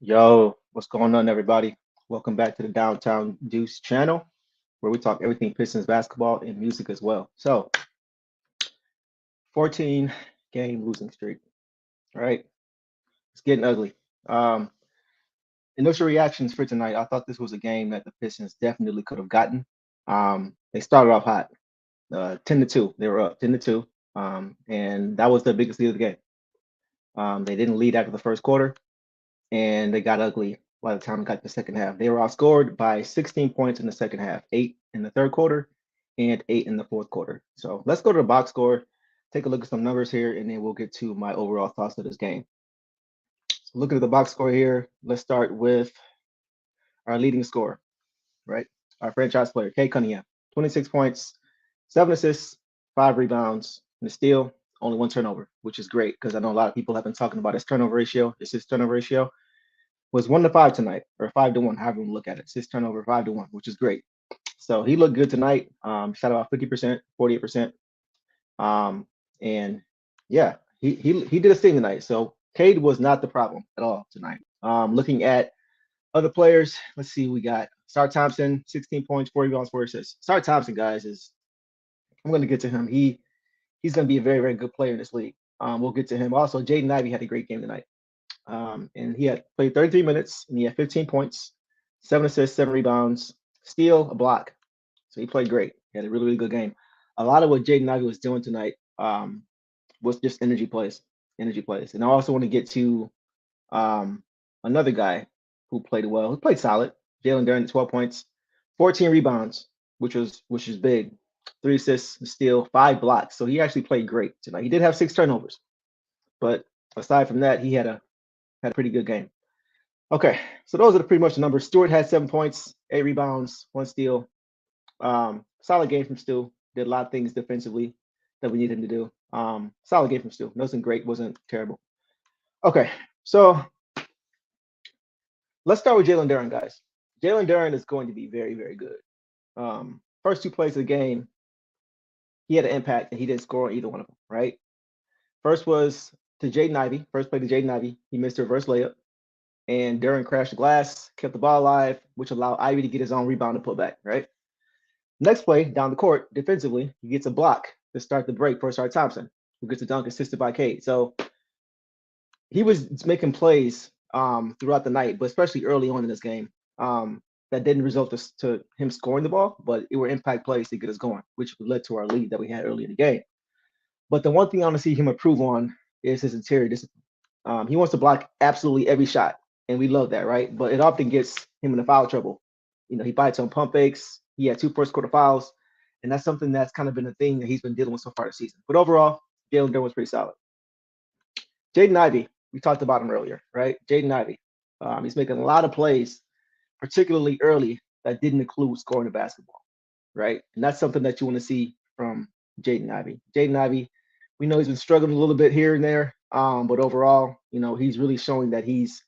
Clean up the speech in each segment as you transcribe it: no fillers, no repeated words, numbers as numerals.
Yo, what's going on, everybody? Welcome back to the Downtown Deuce channel, where we talk everything Pistons basketball and music as well. So, 14 game losing streak. All right, it's getting ugly. Um, Initial reactions for tonight. I thought this was a game that the Pistons definitely could have gotten. They started off hot, 10-2. They were up 10-2, and that was the biggest lead of the game. They didn't lead after the first quarter, and they got ugly by the time we got to the second half. They were outscored by 16 points in the second half, 8 in the third quarter, and 8 in the fourth quarter. So let's go to the box score, take a look at some numbers here, and then we'll get to my overall thoughts of this game. So looking at the box score here, let's start with our leading scorer, right? Our franchise player, Kay Cunningham, 26 points, 7 assists, 5 rebounds, and a steal, only 1 turnover, which is great because I know a lot of people have been talking about his turnover ratio, his turnover ratio was 1-5 tonight, or 5-1, however you look at it. 6 turnover, 5-1, which is great. So he looked good tonight. Shot about 50%, 48%. And yeah, he did his thing tonight. So Cade was not the problem at all tonight. Looking at other players, let's see, we got Star Thompson, 16 points, 40 rebounds, 4 assists. Star Thompson, guys, is I'm going to get to him. He's going to be a very, very good player in this league. We'll get to him. Also, Jaden Ivey had a great game tonight. And he had played 33 minutes and he had 15 points, 7 assists, 7 rebounds, steal, a block. So he played great. He had a really, really good game. A lot of what Jaden Ivey was doing tonight was just energy plays, energy plays. And I also want to get to another guy who played well, who played solid. Jalen Duren, 12 points, 14 rebounds, which is big. 3 assists, steal, 5 blocks. So he actually played great tonight. He did have 6 turnovers, but aside from that, he had a pretty good game. Okay, so those are pretty much the numbers. Stewart had 7 points, 8 rebounds, 1 steal. Solid game from Stu. Did a lot of things defensively that we need him to do. Solid game from Stu. Wasn't great, wasn't terrible. Okay, so let's start with Jalen Duren, guys. Jalen Duren is going to be very, very good. First 2 plays of the game, he had an impact and he didn't score on either one of them, right? First was to Jaden Ivey. First play to Jaden Ivey. He missed a reverse layup. And Duren crashed the glass, kept the ball alive, which allowed Ivy to get his own rebound and put back, right? Next play, down the court, defensively, he gets a block to start the break for Star Thompson, who gets a dunk assisted by Cade. So he was making plays throughout the night, but especially early on in this game, that didn't result to him scoring the ball, but it were impact plays to get us going, which led to our lead that we had early in the game. But the one thing I want to see him improve on is his interior discipline. He wants to block absolutely every shot, and we love that, right? But it often gets him into foul trouble. You know, he bites on pump fakes. He had 2 first quarter fouls, and that's something that's kind of been a thing that he's been dealing with so far this season. But overall, Jalen Duren was pretty solid. Jaden Ivey, we talked about him earlier, right? Jaden Ivey, he's making a lot of plays, particularly early, that didn't include scoring the basketball, right? And that's something that you want to see from Jaden Ivey. Jaden Ivey, we know he's been struggling a little bit here and there, but overall, you know, he's really showing that he's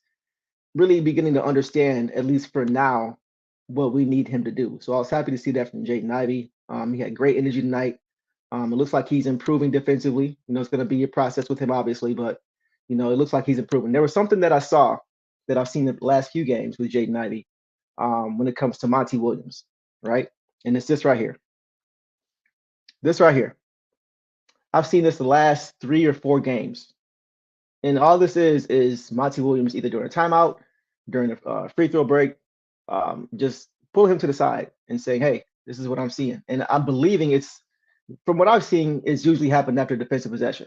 really beginning to understand, at least for now, what we need him to do. So I was happy to see that from Jaden Ivey. He had great energy tonight. It looks like he's improving defensively. You know, it's going to be a process with him, obviously, but you know, it looks like he's improving. There was something that I saw that I've seen in the last few games with Jaden Ivey when it comes to Monty Williams, right? And it's this right here. This right here. I've seen this the last 3 or 4 games. And all this is Monty Williams either during a timeout, during a free throw break, just pull him to the side and saying, hey, this is what I'm seeing. And I'm believing it's, from what I've seen, it's usually happened after defensive possession,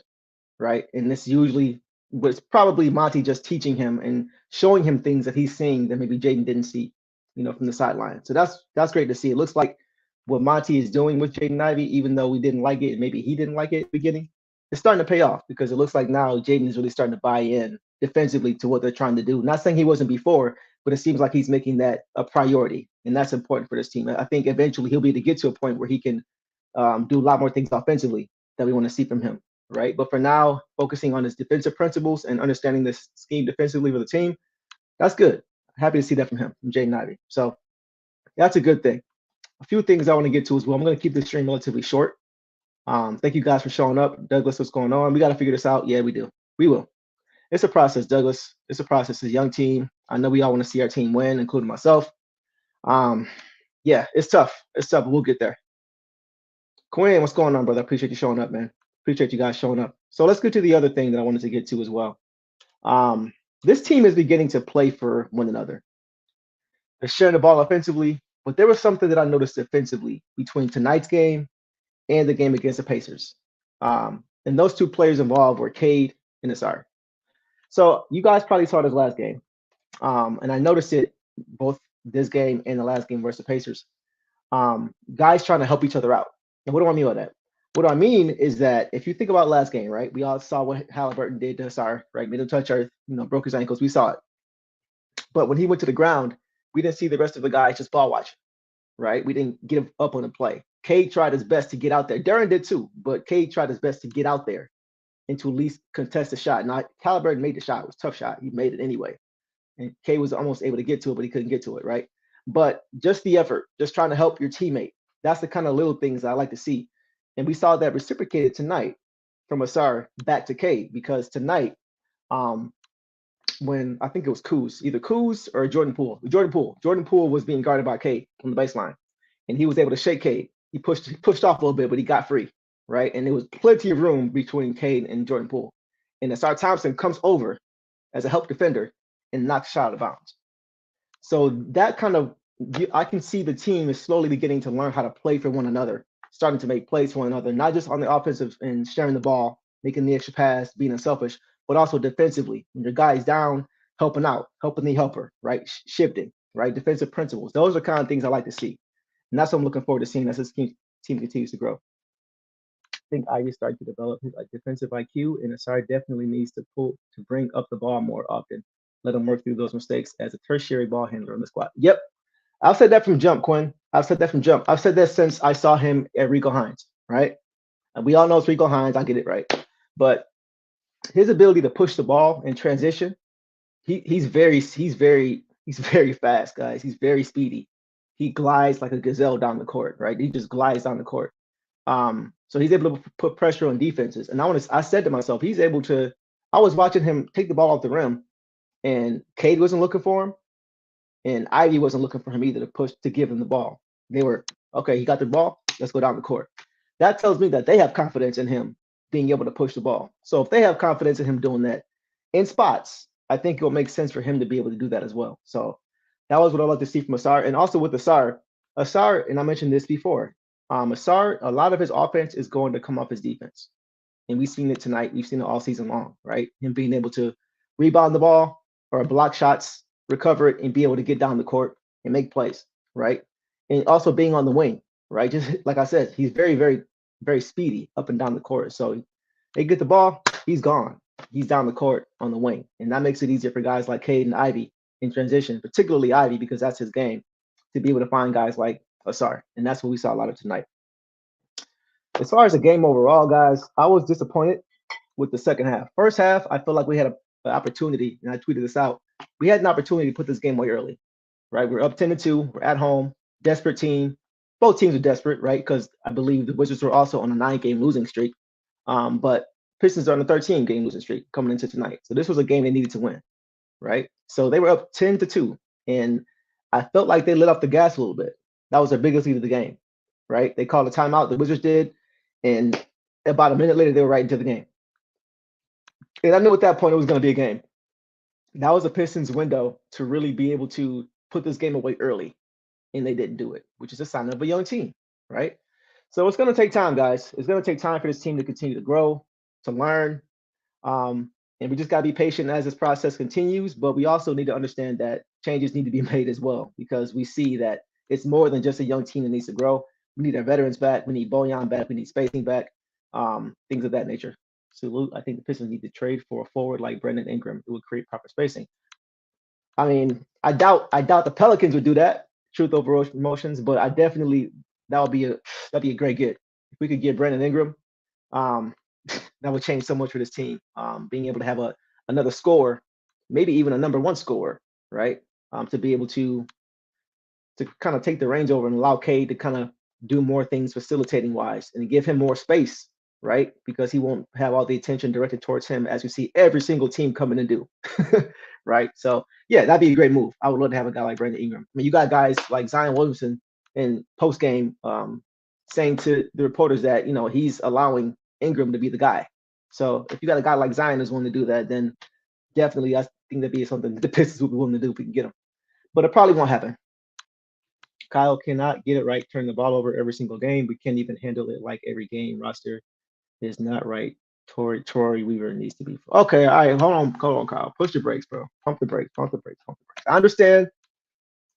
right? And this usually was probably Monty just teaching him and showing him things that he's seeing that maybe Jaden didn't see, you know, from the sideline. So that's great to see. It looks like what Monty is doing with Jaden Ivey, even though we didn't like it, and maybe he didn't like it at the beginning, it's starting to pay off because it looks like now Jaden is really starting to buy in defensively to what they're trying to do. Not saying he wasn't before, but it seems like he's making that a priority, and that's important for this team. I think eventually he'll be able to get to a point where he can do a lot more things offensively that we want to see from him, right? But for now, focusing on his defensive principles and understanding this scheme defensively for the team, that's good. Happy to see that from him, from Jaden Ivey. So that's a good thing. A few things I want to get to as well. I'm going to keep this stream relatively short. Thank you guys for showing up. Douglas, what's going on? We got to figure this out. Yeah, we do. We will. It's a process, Douglas. It's a process. It's a young team. I know we all want to see our team win, including myself. Um, yeah, it's tough. It's tough, but we'll get there. Quinn, what's going on, brother? I appreciate you showing up, man. Appreciate you guys showing up. So let's get to the other thing that I wanted to get to as well. Um, this team is beginning to play for one another. They're sharing the ball offensively, but there was something that I noticed defensively between tonight's game and the game against the Pacers. And those two players involved were Cade and Asar. So you guys probably saw this last game. And I noticed it both this game and the last game versus the Pacers. Guys trying to help each other out. And what do I mean by that? What I mean is that if you think about last game, right? We all saw what Halliburton did to Asar, right? Made him touch earth, broke his ankles. We saw it. But when he went to the ground, we didn't see the rest of the guys just ball watching, right? We didn't get him up on the play. Cade tried his best to get out there. Darren did too, but Cade tried his best to get out there and to at least contest the shot. Now, Halliburton made the shot. It was a tough shot. He made it anyway. And Cade was almost able to get to it, but he couldn't get to it, right? But just the effort, just trying to help your teammate. That's the kind of little things I like to see. And we saw that reciprocated tonight from Asar back to Cade, because tonight, when I think it was either Kuz or Jordan Poole was being guarded by Cade on the baseline, and he was able to shake Cade. He pushed off a little bit, but he got free, right? And there was plenty of room between Cade and Jordan Poole. And Asar Thompson comes over as a help defender and knocks the shot out of bounds. So that kind of, I can see the team is slowly beginning to learn how to play for one another, starting to make plays for one another, not just on the offensive and sharing the ball, making the extra pass, being unselfish, but also defensively. When your guy's down, helping out, helping the helper, right? Shifting, right? Defensive principles. Those are kind of things I like to see. And that's what I'm looking forward to seeing as this team continues to grow. I think Ivy started to develop his defensive IQ, and Asar definitely needs to bring up the ball more often. Let him work through those mistakes as a tertiary ball handler on the squad. Yep, I've said that from jump, Quinn. I've said that from jump. I've said that since I saw him at Rico Hines, right? And we all know it's Rico Hines. I get it, right? But his ability to push the ball in transition, he's very fast, guys. He's very speedy. He glides like a gazelle down the court, right? He just glides down the court. So he's able to put pressure on defenses. And I said to myself, he's able to. I was watching him take the ball off the rim, and Cade wasn't looking for him, and Ivy wasn't looking for him either to give him the ball. They were, okay, he got the ball, let's go down the court. That tells me that they have confidence in him being able to push the ball. So if they have confidence in him doing that in spots, I think it will make sense for him to be able to do that as well. So that was what I like to see from Asar. And also with Asar, and I mentioned this before, Asar, a lot of his offense is going to come off his defense. And we've seen it tonight. We've seen it all season long, right? Him being able to rebound the ball or block shots, recover it, and be able to get down the court and make plays, right? And also being on the wing, right? Just like I said, he's very, very, very speedy up and down the court. So they get the ball, he's gone. He's down the court on the wing. And that makes it easier for guys like Cade and Ivy in transition, particularly Ivy, because that's his game, to be able to find guys like Asar. And that's what we saw a lot of tonight. As far as the game overall, guys, I was disappointed with the second half. First half, I feel like we had an opportunity, and I tweeted this out. We had an opportunity to put this game away early, right? We're up 10-2. We're at home, desperate team. Both teams are desperate, right? Because I believe the Wizards were also on a 9-game losing streak. But Pistons are on a 13-game losing streak coming into tonight. So this was a game they needed to win, right? So they were up 10-2, and I felt like they let off the gas a little bit. That was their biggest lead of the game, right? They called a timeout, the Wizards did, and about a minute later, they were right into the game. And I knew at that point it was going to be a game. That was a Pistons window to really be able to put this game away early, and they didn't do it, which is a sign of a young team, right? So it's going to take time, guys. It's going to take time for this team to continue to grow, to learn, and we just got to be patient as this process continues. But we also need to understand that changes need to be made as well, because we see that it's more than just a young team that needs to grow. We need our veterans back. We need Bojan back. We need spacing back, things of that nature. Salute. I think the Pistons need to trade for a forward like Brandon Ingram. It would create proper spacing. I mean, I doubt the Pelicans would do that. Truth over emotions, but I definitely that'd be a great get if we could get Brandon Ingram. That would change so much for this team. Being able to have another scorer, maybe even a number one scorer, right? To be able to kind of take the reins over and allow Cade to kind of do more things facilitating wise and give him more space right? Because he won't have all the attention directed towards him as you see every single team coming to do, right? So yeah, that'd be a great move. I would love to have a guy like Brandon Ingram. I mean, you got guys like Zion Williamson in post game saying to the reporters that he's allowing Ingram to be the guy. So if you got a guy like Zion who's willing to do that, then definitely I think that'd be something the Pistons would be willing to do if we can get him. But it probably won't happen. Kyle cannot get it right, turn the ball over every single game. We can't even handle it like every game. Roster is not right. Tory Weaver needs to be. Okay, all right, hold on, Kyle. Push the brakes, bro. Pump the brakes, pump the brakes, pump the brakes. I understand.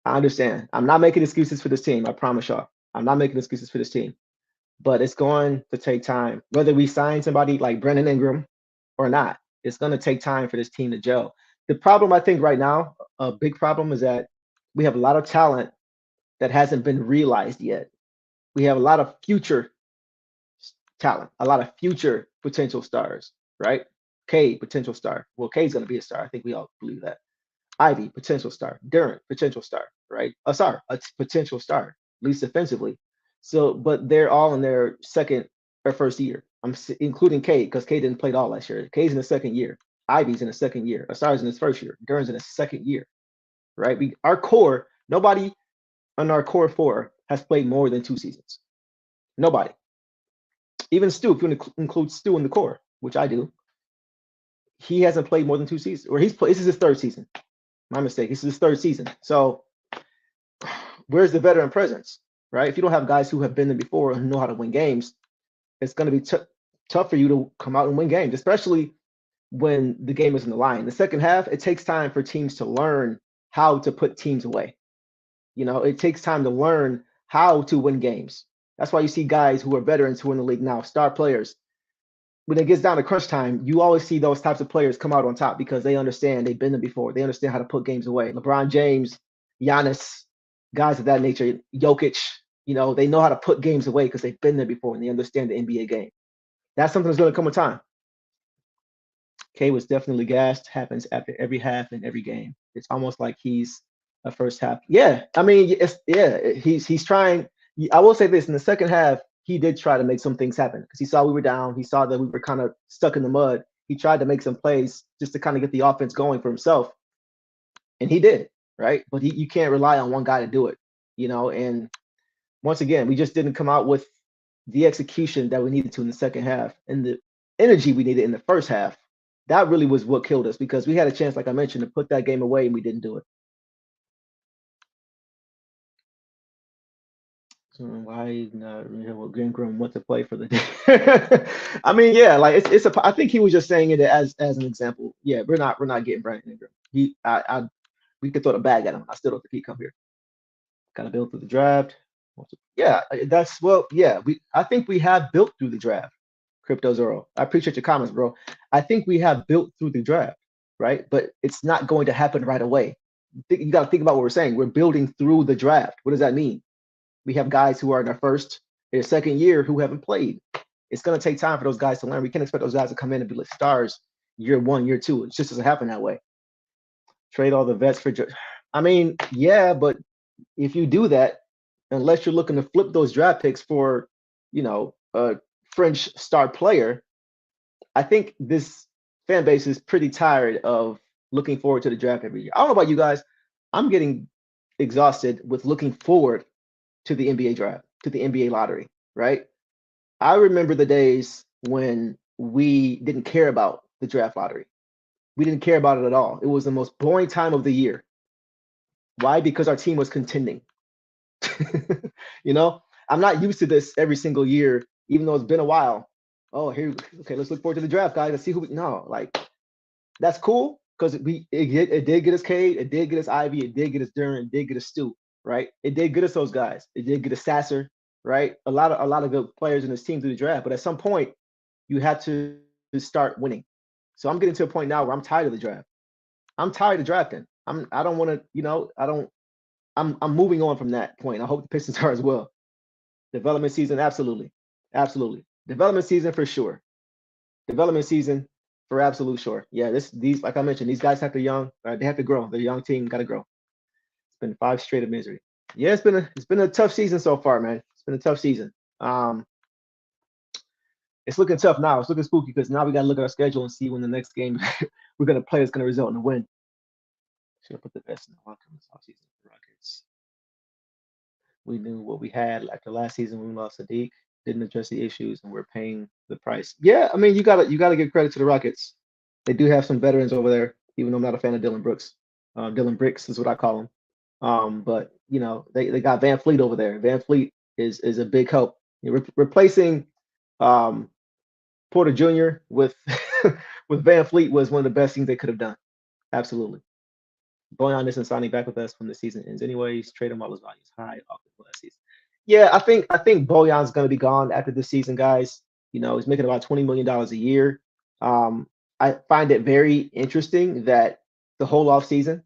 I understand. I'm not making excuses for this team. I promise y'all. I'm not making excuses for this team. But it's going to take time. Whether we sign somebody like Brandon Ingram or not, it's going to take time for this team to gel. The problem I think right now, a big problem, is that we have a lot of talent that hasn't been realized yet. We have a lot of future talent, a lot of future potential stars, right? Cade, potential star. Well, Cade's going to be a star. I think we all believe that. Ivy, potential star. Duran, potential star, right? A potential star, at least defensively. So, but they're all in their second or first year. I'm including Cade because Cade didn't play at all last year. Cade's in the second year. Ivy's in the second year. Asar's in his first year. Duran's in his second year, right? Our core, nobody on our core four has played more than 2 seasons. Nobody. Even Stu, if you include Stu in the core, which I do, he hasn't played more than 2 seasons. Or this is his third season. My mistake. This is his third season. So where's the veteran presence, right? If you don't have guys who have been there before and know how to win games, it's going to be tough for you to come out and win games, especially when the game is in the line. The second half, it takes time for teams to learn how to put teams away. It takes time to learn how to win games. That's why you see guys who are veterans who are in the league now, star players. When it gets down to crunch time, you always see those types of players come out on top because they understand, they've been there before. They understand how to put games away. LeBron James, Giannis, guys of that nature, Jokic, they know how to put games away because they've been there before and they understand the NBA game. That's something that's going to come with time. K was definitely gassed. Happens after every half and every game. It's almost like he's a first half. Yeah, I mean, he's trying. I will say this: in the second half, he did try to make some things happen because he saw we were down. He saw that we were kind of stuck in the mud. He tried to make some plays just to kind of get the offense going for himself, and he did, right? But you can't rely on one guy to do it, And once again, we just didn't come out with the execution that we needed to in the second half and the energy we needed in the first half. That really was what killed us because we had a chance, like I mentioned, to put that game away and we didn't do it. So why not Ingram want to play for the day? I mean, yeah, like it's a. I think he was just saying it as an example. Yeah, we're not getting Brandon Ingram. We could throw the bag at him. I still don't think he come here. Got to build through the draft. Yeah, that's well. Yeah, I think we have built through the draft. Crypto Zero. I appreciate your comments, bro. I think we have built through the draft, right? But it's not going to happen right away. You got to think about what we're saying. We're building through the draft. What does that mean? We have guys who are in their second year who haven't played. It's going to take time for those guys to learn. We can't expect those guys to come in and be like stars year one, year two. It just doesn't happen that way. Trade all the vets for. I mean, yeah, but if you do that, unless you're looking to flip those draft picks for, a French star player, I think this fan base is pretty tired of looking forward to the draft every year. I don't know about you guys. I'm getting exhausted with looking forward to the NBA draft, to the NBA lottery, right? I remember the days when we didn't care about the draft lottery. We didn't care about it at all. It was the most boring time of the year. Why? Because our team was contending. I'm not used to this every single year, even though it's been a while. Oh, okay, let's look forward to the draft, guys. Let's see who like that's cool because it did get us Cade, it did get us Ivy, it did get us Duran, it did get us Stu, right? It did get us those guys. It did get us Sasser, right? A lot of good players in this team through the draft, but at some point you have to start winning. So I'm getting to a point now where I'm tired of the draft. I'm tired of drafting. I don't want to, I'm moving on from that point. I hope the Pistons are as well. Development season, absolutely. Absolutely. Development season for sure. Development season for absolute sure. Yeah, these like I mentioned, these guys have to young, they have to grow. They're a young team, gotta grow. It's been 5 straight of misery. Yeah, it's been a tough season so far, man. It's been a tough season. It's looking tough now. It's looking spooky because now we got to look at our schedule and see when the next game we're going to play is going to result in a win. Should have put the best in the locker room this offseason for the Rockets. We knew what we had after last season when we lost Sadiq. Didn't address the issues, and we're paying the price. Yeah, I mean, you gotta give credit to the Rockets. They do have some veterans over there, even though I'm not a fan of Dylan Brooks. Dylan Bricks is what I call him. But they got Van Fleet over there. Van Fleet is a big help. Replacing um, Porter Jr. with with Van Fleet was one of the best things they could have done. Absolutely. Boyan isn't signing back with us when the season ends. Anyways, trade him while his value is high off the last season. Yeah, I think Boyan's going to be gone after this season, guys. He's making about $20 million a year. I find it very interesting that the whole off season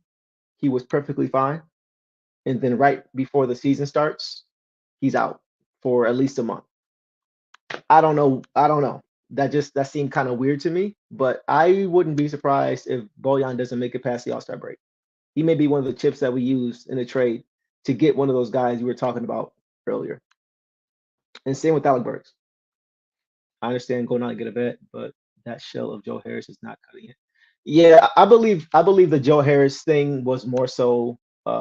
he was perfectly fine, and then right before the season starts, he's out for at least a month. I don't know. I don't know. That seemed kind of weird to me, but I wouldn't be surprised if Boyan doesn't make it past the All-Star break. He may be one of the chips that we use in the trade to get one of those guys you were talking about earlier. And same with Alec Burks. I understand going out and get a vet, but that shell of Joe Harris is not cutting it. Yeah, I believe the Joe Harris thing was more so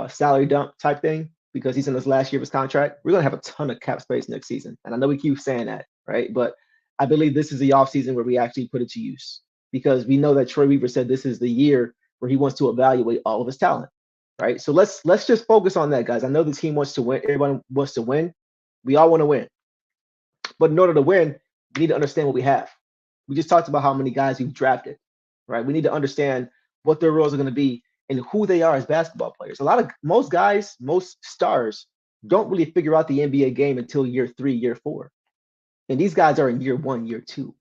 salary dump type thing because he's in his last year of his contract. We're gonna have a ton of cap space next season, and I know we keep saying that, right? But I believe this is the offseason where we actually put it to use because we know that Troy Weaver said this is the year where he wants to evaluate all of his talent, right? So let's just focus on that, guys. I know the team wants to win. Everyone wants to win. We all want to win, but in order to win, we need to understand what we have. We just talked about how many guys we've drafted, right? We need to understand what their roles are going to be and who they are as basketball players. Most guys, most stars don't really figure out the NBA game until year 3, year 4. And these guys are in year 1, year 2.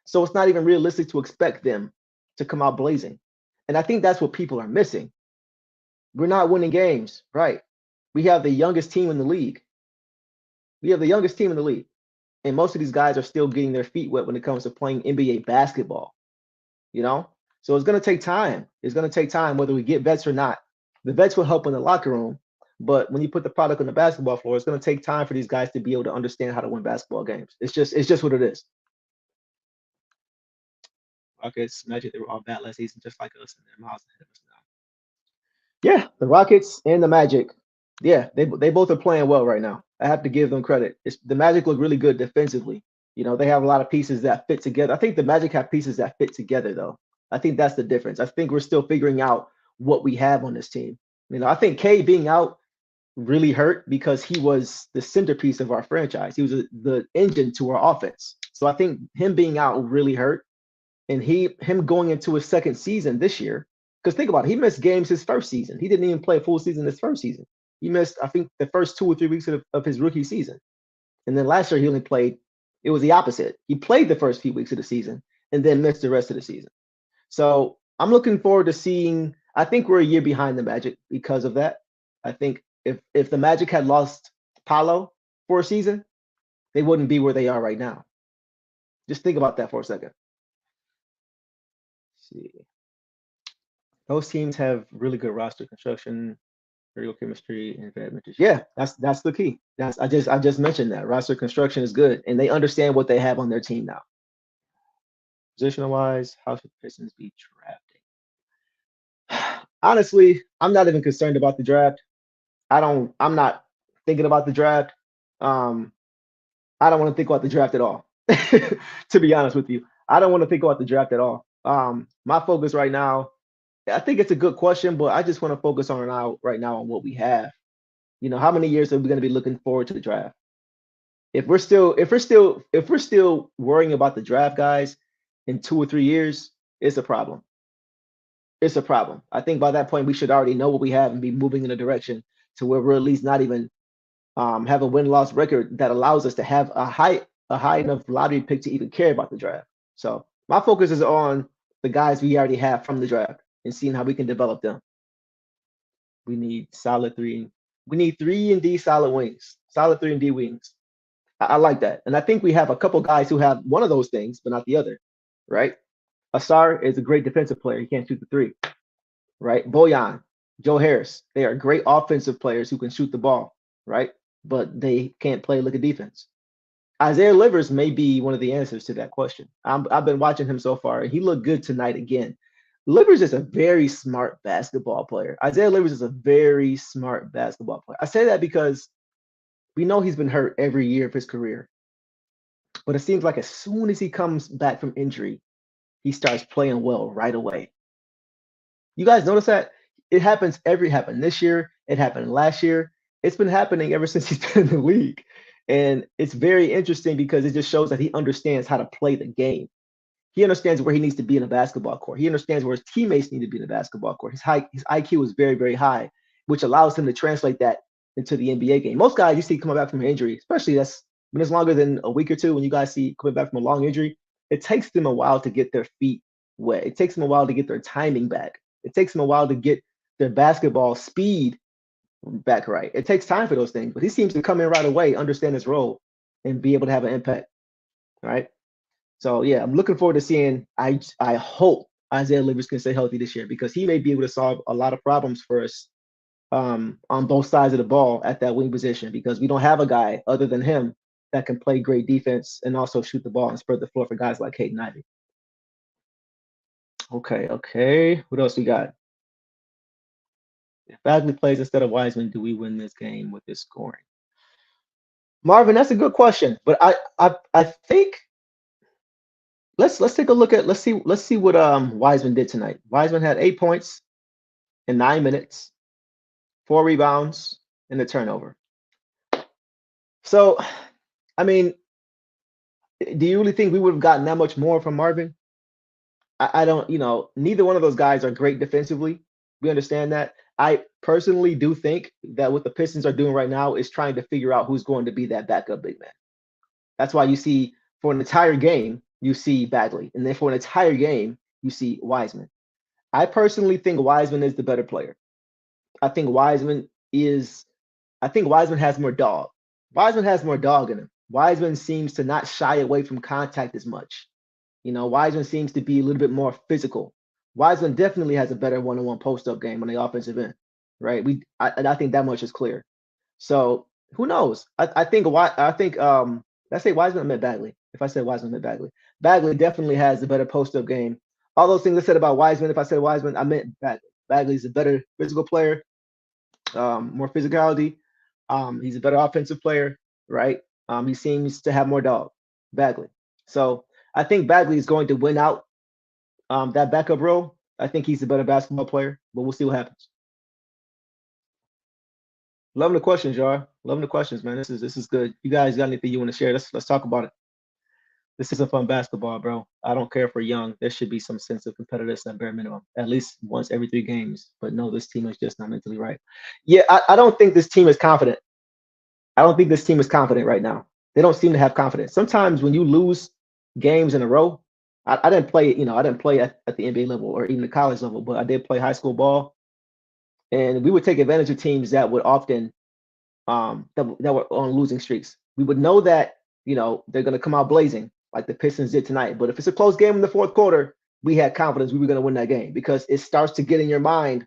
So it's not even realistic to expect them to come out blazing. And I think that's what people are missing. We're not winning games, right? We have the youngest team in the league. We have the youngest team in the league. And most of these guys are still getting their feet wet when it comes to playing NBA basketball, you know? So it's going to take time. It's going to take time whether we get vets or not. The vets will help in the locker room, but when you put the product on the basketball floor, it's going to take time for these guys to be able to understand how to win basketball games. It's just what it is. Rockets, Magic, they were all bad last season, just like us, and they're miles ahead of us now. Yeah, the Rockets and the Magic. Yeah, they both are playing well right now. I have to give them credit. The Magic look really good defensively. They have a lot of pieces that fit together. I think the Magic have pieces that fit together, though. I think that's the difference. I think we're still figuring out what we have on this team. I think K being out really hurt because he was the centerpiece of our franchise. He was the engine to our offense. So I think him being out really hurt, and him going into his second season this year. Because think about it, he missed games his first season. He didn't even play a full season his first season. He missed, I think, the first 2 or 3 weeks of his rookie season. And then last year he only played, it was the opposite. He played the first few weeks of the season and then missed the rest of the season. So I'm looking forward to seeing, I think we're a year behind the Magic because of that. I think if the Magic had lost Paolo for a season, they wouldn't be where they are right now. Just think about that for a second. Let's see. Those teams have really good roster construction, very good chemistry, and bad mentors. Yeah, that's the key. I just mentioned that roster construction is good, and they understand what they have on their team now. Positional wise, how should the Pistons be drafting? Honestly, I'm not even concerned about the draft. I'm not thinking about the draft. Um, I don't want to think about the draft at all. To be honest with you, I don't want to think about the draft at all. My focus right now, I think it's a good question, but I just want to focus on right now on what we have. How many years are we going to be looking forward to the draft? If we're still worrying about the draft, guys, in 2 or 3 years, it's a problem. It's a problem. I think by that point we should already know what we have and be moving in a direction to where we're at least not even have a win-loss record that allows us to have a high enough lottery pick to even care about the draft. So my focus is on the guys we already have from the draft and seeing how we can develop them. We need solid three. We need 3 and D solid wings, solid 3 and D wings. I like that, and I think we have a couple guys who have one of those things, but not the other. Right? Asar is a great defensive player. He can't shoot the three. Right? Boyan, Joe Harris, they are great offensive players who can shoot the ball. Right? But they can't play lick of defense. Isaiah Livers may be one of the answers to that question. I've been watching him so far, and he looked good tonight again. Livers is a very smart basketball player. Isaiah Livers is a very smart basketball player. I say that because we know he's been hurt every year of his career, but it seems like as soon as he comes back from injury, he starts playing well right away. You guys notice that? It happened this year, it happened last year. It's been happening ever since he's been in the league. And it's very interesting because it just shows that he understands how to play the game. He understands where he needs to be in a basketball court. He understands where his teammates need to be in a basketball court. His IQ is very, very high, which allows him to translate that into the NBA game. Most guys you see coming back from an injury, especially that's when it's longer than a week or two, when you guys see coming back from a long injury, it takes them a while to get their feet wet. It takes them a while to get their timing back. It takes them a while to get their basketball speed back right. It takes time for those things, but he seems to come in right away, understand his role, and be able to have an impact. Right. So yeah, I'm looking forward to seeing. I hope Isaiah Livers can stay healthy this year because he may be able to solve a lot of problems for us on both sides of the ball at that wing position because we don't have a guy other than him that can play great defense and also shoot the ball and spread the floor for guys like Hayden Ivey. Okay, okay. What else we got? If Bagley plays instead of Wiseman, do we win this game with his scoring? Marvin, that's a good question, but I think let's take a look at let's see what Wiseman did tonight. Wiseman had 8 points in 9 minutes, 4 rebounds, and a turnover. So, I mean, do you really think we would have gotten that much more from Marvin? I don't, neither one of those guys are great defensively. We understand that. I personally do think that what the Pistons are doing right now is trying to figure out who's going to be that backup big man. That's why you see for an entire game, you see Bagley. And then for an entire game, you see Wiseman. I personally think Wiseman is the better player. I think Wiseman is, I think Wiseman has more dog. Wiseman has more dog in him. Wiseman seems to not shy away from contact as much. Wiseman seems to be a little bit more physical. Wiseman definitely has a better one-on-one post-up game on the offensive end, right? And I think that much is clear. So who knows? Did I say Wiseman? I meant Bagley. If I said Wiseman, I meant Bagley. Bagley definitely has a better post-up game. All those things I said about Wiseman, if I said Wiseman, I meant Bagley. Bagley's a better physical player, more physicality. He's a better offensive player, right? He seems to have more dog, Bagley. So I think Bagley is going to win out that backup role. I think he's a better basketball player, but we'll see what happens. Loving the questions, y'all. Loving the questions, man. This is good. You guys got anything you want to share? Let's talk about it. This is a fun basketball, bro. I don't care if we're young. There should be some sense of competitiveness at bare minimum, at least once every 3 games. But no, this team is just not mentally right. Yeah, I don't think this team is confident. I don't think this team is confident right now. They don't seem to have confidence. Sometimes when you lose games in a row, I didn't play, I didn't play at the NBA level or even the college level, but I did play high school ball. And we would take advantage of teams that would often that were on losing streaks. We would know that, they're gonna come out blazing like the Pistons did tonight. But if it's a close game in the fourth quarter, we had confidence we were gonna win that game because it starts to get in your mind,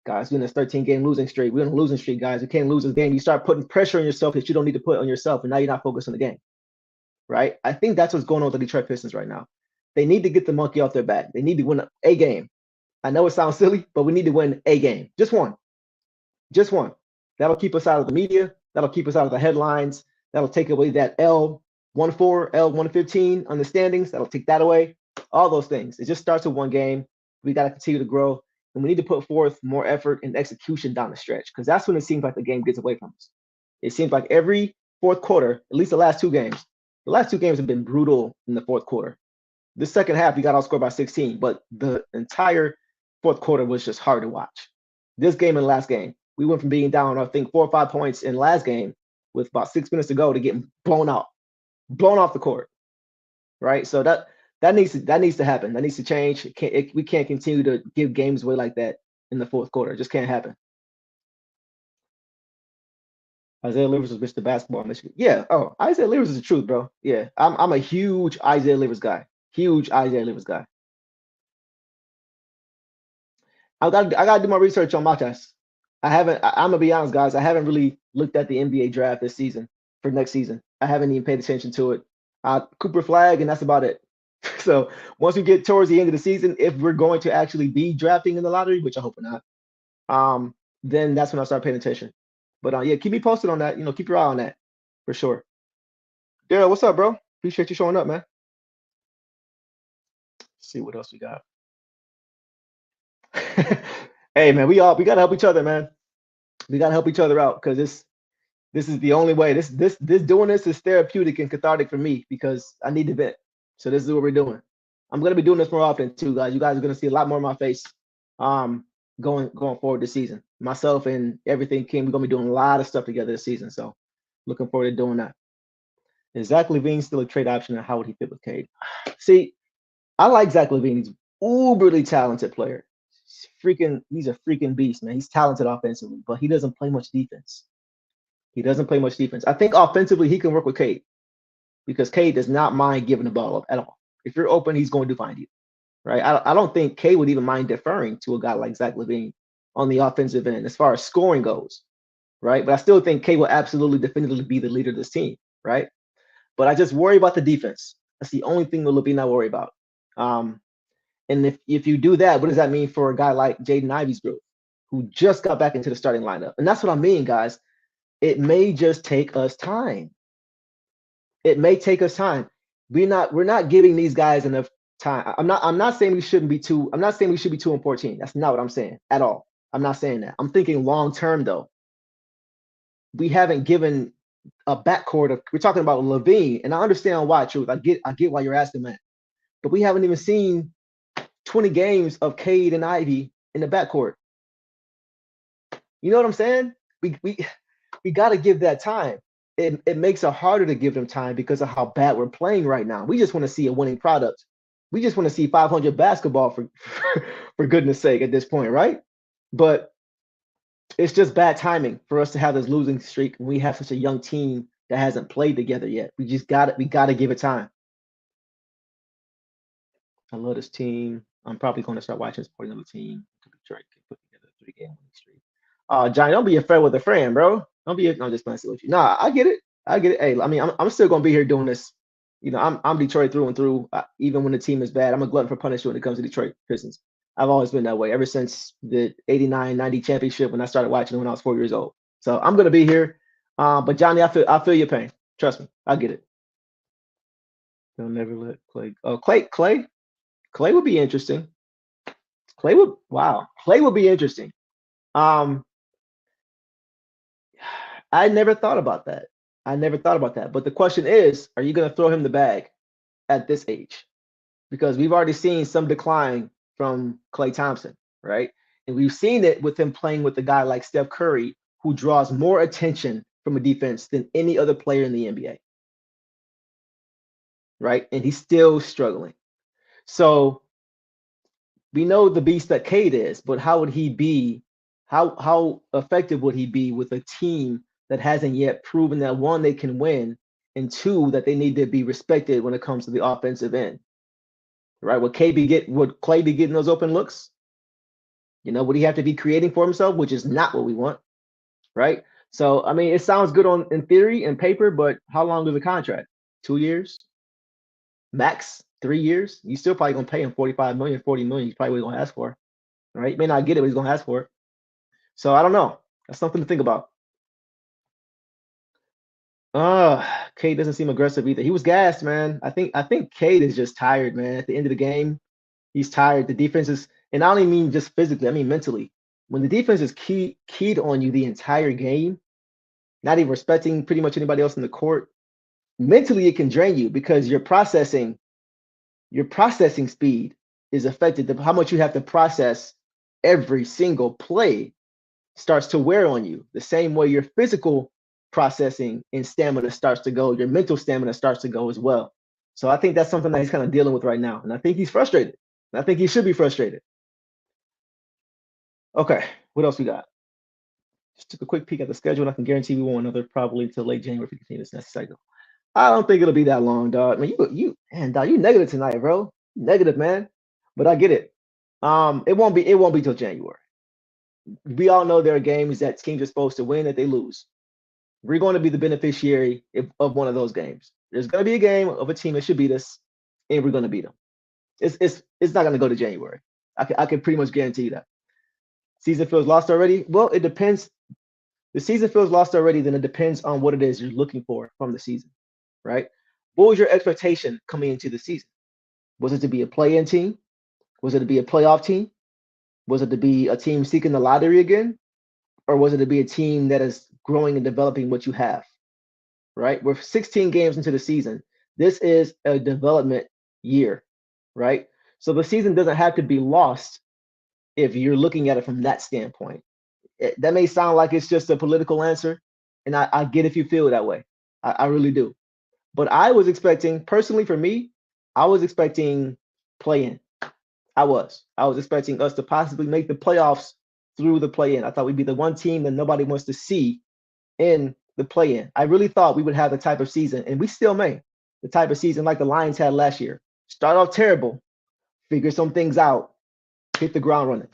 guys, we're in this 13-game losing streak. We're in a losing streak, guys. We can't lose this game. You start putting pressure on yourself that you don't need to put on yourself, and now you're not focused on the game. Right? I think that's what's going on with the Detroit Pistons right now. They need to get the monkey off their back. They need to win a game. I know it sounds silly, but we need to win a game. Just one. Just one. That'll keep us out of the media. That'll keep us out of the headlines. That'll take away that L14, L115 on the standings. That'll take that away. All those things. It just starts with one game. We got to continue to grow. And we need to put forth more effort and execution down the stretch because that's when it seems like the game gets away from us. It seems like every fourth quarter, at least the last 2 games, have been brutal in the fourth quarter. The second half, we got outscored by 16, but the entire fourth quarter was just hard to watch. This game and last game, we went from being down, I think, 4 or 5 points in last game with about 6 minutes to go to getting blown off the court, right? So that needs to happen. That needs to change. We can't continue to give games away like that in the fourth quarter. It just can't happen. Isaiah Livers was Mr. Basketball in Michigan. Yeah. Oh, Isaiah Livers is the truth, bro. Yeah. I'm a huge Isaiah Livers guy. Huge Isaiah Livers guy. I gotta do my research on Matas. I'm gonna be honest, guys. I haven't really looked at the NBA draft this season for next season. I haven't even paid attention to it. Cooper Flag, and that's about it. So once we get towards the end of the season, if we're going to actually be drafting in the lottery, which I hope we're not, then that's when I start paying attention. But yeah, keep me posted on that. Keep your eye on that for sure. Daryl, what's up, bro? Appreciate you showing up, man. Let's see what else we got. Hey, man, we gotta help each other, man. We gotta help each other out because this is the only way. This doing this is therapeutic and cathartic for me because I need to vent. So this is what we're doing. I'm gonna be doing this more often too, guys. You guys are gonna see a lot more of my face going forward this season. Myself and everything King, we're gonna be doing a lot of stuff together this season. So looking forward to doing that. Is Zach LaVine still a trade option, and how would he fit with Cade? See, I like Zach LaVine. He's uberly talented player. He's a freaking beast, man. He's talented offensively, but he doesn't play much defense. He doesn't play much defense. I think offensively he can work with Cade because Cade does not mind giving the ball up at all. If you're open, he's going to find you, right? I don't think Cade would even mind deferring to a guy like Zach LaVine on the offensive end as far as scoring goes, right? But I still think Cade will absolutely definitively be the leader of this team, right? But I just worry about the defense. That's the only thing with LaVine I worry about. And if you do that, what does that mean for a guy like Jaden Ivey's group, who just got back into the starting lineup? And that's what I mean, guys. It may just take us time. It may take us time. We're not giving these guys enough time. I'm not saying we shouldn't be too. I'm not saying we should be 2-14. That's not what I'm saying at all. I'm not saying that. I'm thinking long term though. We haven't given a backcourt of. We're talking about LaVine, and I understand why. Truth. I get why you're asking that, but we haven't even seen 20 games of Cade and Ivy in the backcourt. You know what I'm saying? We got to give that time. It makes it harder to give them time because of how bad we're playing right now. We just want to see a winning product. We just want to see 500 basketball for goodness sake at this point, right? But it's just bad timing for us to have this losing streak when we have such a young team that hasn't played together yet. We got to give it time. I love this team. I'm probably going to start watching supporting another team to Detroit can put together a 3-game winning streak. Johnny, don't be afraid with a friend, bro. Don't be. I'm just messing with you. Nah, I get it. I get it. Hey, I mean, I'm still gonna be here doing this. I'm Detroit through and through. Even when the team is bad, I'm a glutton for punishment when it comes to Detroit Pistons. I've always been that way ever since the 89-90 championship when I started watching it when I was 4 years old. So I'm gonna be here. But Johnny, I feel your pain. Trust me, I get it. They'll never let Clay. Oh, Clay would be interesting. Clay would be interesting. I never thought about that. But the question is, are you going to throw him the bag at this age? Because we've already seen some decline from Klay Thompson, right? And we've seen it with him playing with a guy like Steph Curry, who draws more attention from a defense than any other player in the NBA, right? And he's still struggling. So we know the beast that Cade is, but how would he be? How effective would he be with a team that hasn't yet proven that, one, they can win, and two, that they need to be respected when it comes to the offensive end? Right? Would Clay be getting those open looks? Would he have to be creating for himself, which is not what we want, right? So I mean, it sounds good in theory and paper, but how long is the contract? 2 years, max 3 years. You still probably gonna pay him 45 million, 40 million. He's probably what he's gonna ask for, right? He may not get it, but he's gonna ask for it. So I don't know. That's something to think about. Cade doesn't seem aggressive either. He was gassed, man. I think Cade is just tired, man. At the end of the game, he's tired. The defense is, and I don't even mean just physically, I mean mentally. When the defense is keyed on you the entire game, not even respecting pretty much anybody else in the court, mentally it can drain you because your processing speed is affected. How much you have to process every single play starts to wear on you. The same way your physical processing and stamina starts to go, your mental stamina starts to go as well. So I think that's something that he's kind of dealing with right now. And I think he's frustrated. And I think he should be frustrated. Okay, what else we got? Just took a quick peek at the schedule, and I can guarantee we won't another probably until late January if we continue this next cycle. I don't think it'll be that long, dog. I mean, dog, you negative tonight, bro. Negative, man. But I get it. It won't be till January. We all know there are games that teams are supposed to win that they lose. we're going to be the beneficiary of one of those games. There's going to be a game of a team that should beat us, and we're going to beat them. It's not going to go to January. I can pretty much guarantee you that. Season feels lost already. Well, it depends. The season feels lost already. Then it depends on what it is you're looking for from the season, right? What was your expectation coming into the season? Was it to be a play-in team? Was it to be a playoff team? Was it to be a team seeking the lottery again? Or was it to be a team that is growing and developing what you have? Right? We're 16 games into the season. This is a development year, right? So the season doesn't have to be lost if you're looking at it from that standpoint. That may sound like it's just a political answer, and I get if you feel that way. I really do. But I was expecting, personally for me, I was expecting play in. I was expecting us to possibly make the playoffs through the play in. I thought we'd be the one team that nobody wants to see in the play in. I really thought we would have the type of season, and we still may, the type of season like the Lions had last year. Start off terrible, figure some things out, hit the ground running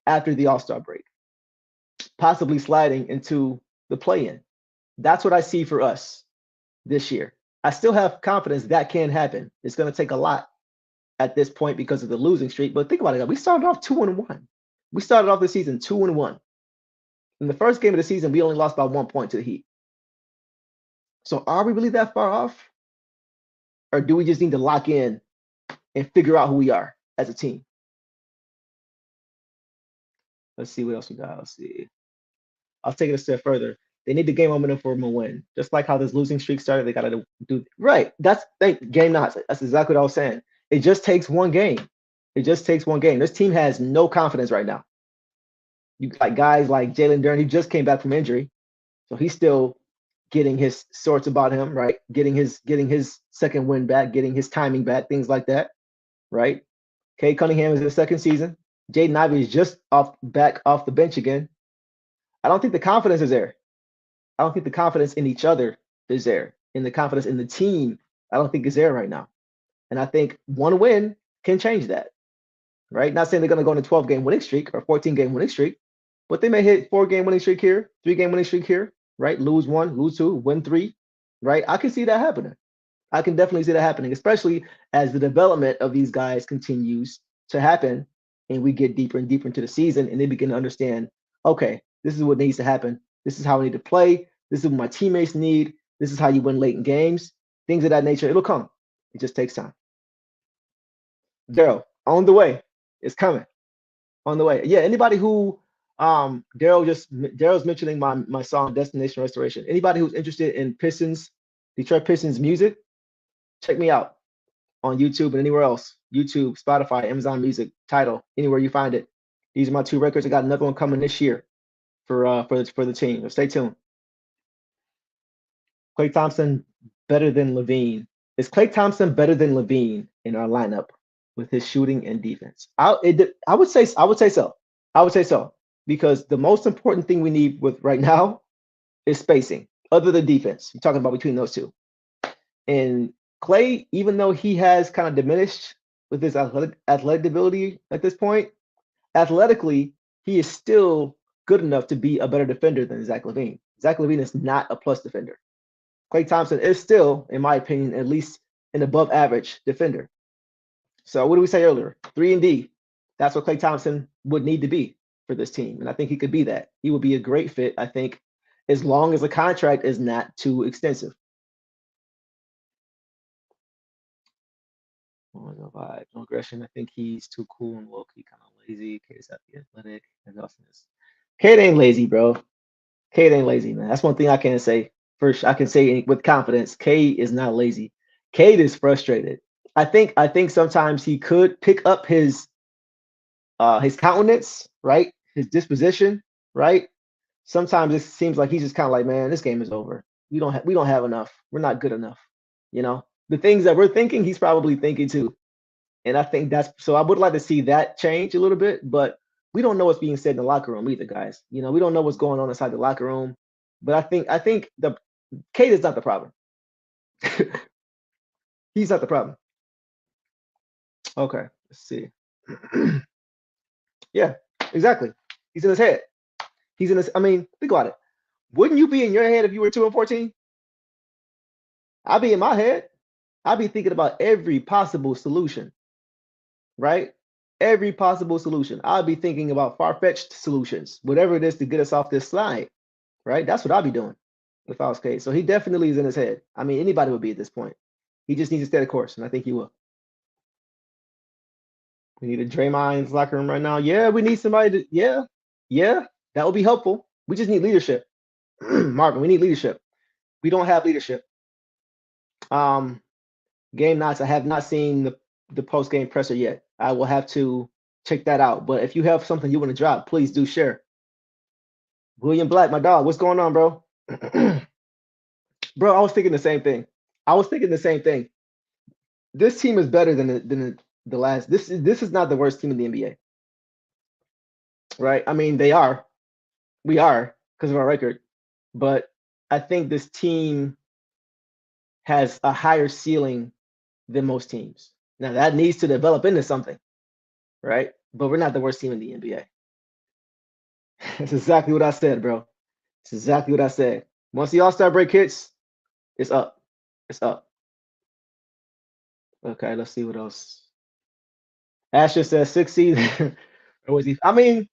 after the All-Star break, possibly sliding into the play in. That's what I see for us this year. I still have confidence that can happen. It's going to take a lot at this point because of the losing streak. But think about it. We started off 2-1. We started off the season 2-1. In the first game of the season, we only lost by 1 point to the Heat. So are we really that far off? Or do we just need to lock in and figure out who we are as a team? Let's see what else we got. Let's see. I'll take it a step further. They need the game momentum for them to win. Just like how this losing streak started, they got to do right. That's game not. That's exactly what I was saying. It just takes one game. It just takes one game. This team has no confidence right now. You got guys like Jalen Duren. He just came back from injury, so he's still getting his sorts about him, right? Getting his second win back, getting his timing back, things like that, right? Cade Cunningham is his second season. Jaden Ivey is just back off the bench again. I don't think the confidence is there. I don't think the confidence in each other is there. And the confidence in the team, I don't think is there right now. And I think one win can change that, right? Not saying they're going to go on a 12-game winning streak or 14-game winning streak, but they may hit 4-game winning streak here, 3-game winning streak here, right? Lose 1, lose 2, win 3, right? I can see that happening. I can definitely see that happening, especially as the development of these guys continues to happen and we get deeper and deeper into the season and they begin to understand, okay, this is what needs to happen. This is how I need to play. This is what my teammates need. This is how you win late in games. Things of that nature. It'll come. It just takes time. Daryl, on the way. It's coming. On the way. Yeah, anybody who Daryl's mentioning my song Destination Restoration. Anybody who's interested in Detroit Pistons music, check me out on YouTube and anywhere else. YouTube, Spotify, Amazon Music, Tidal, anywhere you find it. These are my 2 records. I got another one coming this year for the team. So stay tuned. Klay Thompson better than Levine. Is Klay Thompson better than Levine in our lineup with his shooting and defense? I would say so. I would say so because the most important thing we need with right now is spacing, other than defense. You're talking about between those two. And Klay, even though he has kind of diminished with his athletic ability at this point, athletically he is still good enough to be a better defender than Zach LaVine. Zach LaVine is not a plus defender. Klay Thompson is still, in my opinion, at least an above average defender. So what did we say earlier? 3 and D. That's what Klay Thompson would need to be for this team. And I think he could be that. He would be a great fit, I think, as long as the contract is not too extensive. No vibe, no aggression. I think he's too cool and low-key, kind of lazy. Kate's athletic. Kate ain't lazy, bro. Kate ain't lazy, man. That's one thing I can say. First, I can say with confidence, Kate is not lazy. Kate is frustrated. I think sometimes he could pick up his countenance, right? His disposition, right? Sometimes it seems like he's just kind of like, man, this game is over. We don't have enough. We're not good enough. You know, the things that we're thinking, he's probably thinking too. And I think that's so. I would like to see that change a little bit, but we don't know what's being said in the locker room either, guys. You know, we don't know what's going on inside the locker room. But I think the Kate is not the problem. He's not the problem. Okay, let's see. Yeah, exactly. He's in his head. He's in his. I mean, think about it. Wouldn't you be in your head if you were 2-14? I'd be in my head. I'd be thinking about every possible solution, right? Every possible solution. I'd be thinking about far-fetched solutions, whatever it is to get us off this slide, right? That's what I'd be doing if I was Cade. So he definitely is in his head. I mean, anybody would be at this point. He just needs to stay the course, and I think he will. We need a Draymond in his locker room right now. Yeah, we need somebody to, yeah, that would be helpful. We just need leadership. Marvin, we need leadership. We don't have leadership. Game nights, I have not seen the post game presser yet. I will have to check that out. But if you have something you want to drop, please do share. William Black, my dog, what's going on, bro? Bro, I was thinking the same thing. I was thinking the same thing. This team is better than the last. This is not the worst team in the NBA, right? I mean, they are. We are because of our record, but I think this team has a higher ceiling than most teams. Now that needs to develop into something, right? But we're not the worst team in the NBA. That's exactly what I said, bro. It's exactly what I said. Once the All-Star break hits, it's up. It's up. Okay, let's see what else. Asher says 6 season. Or was he? I mean,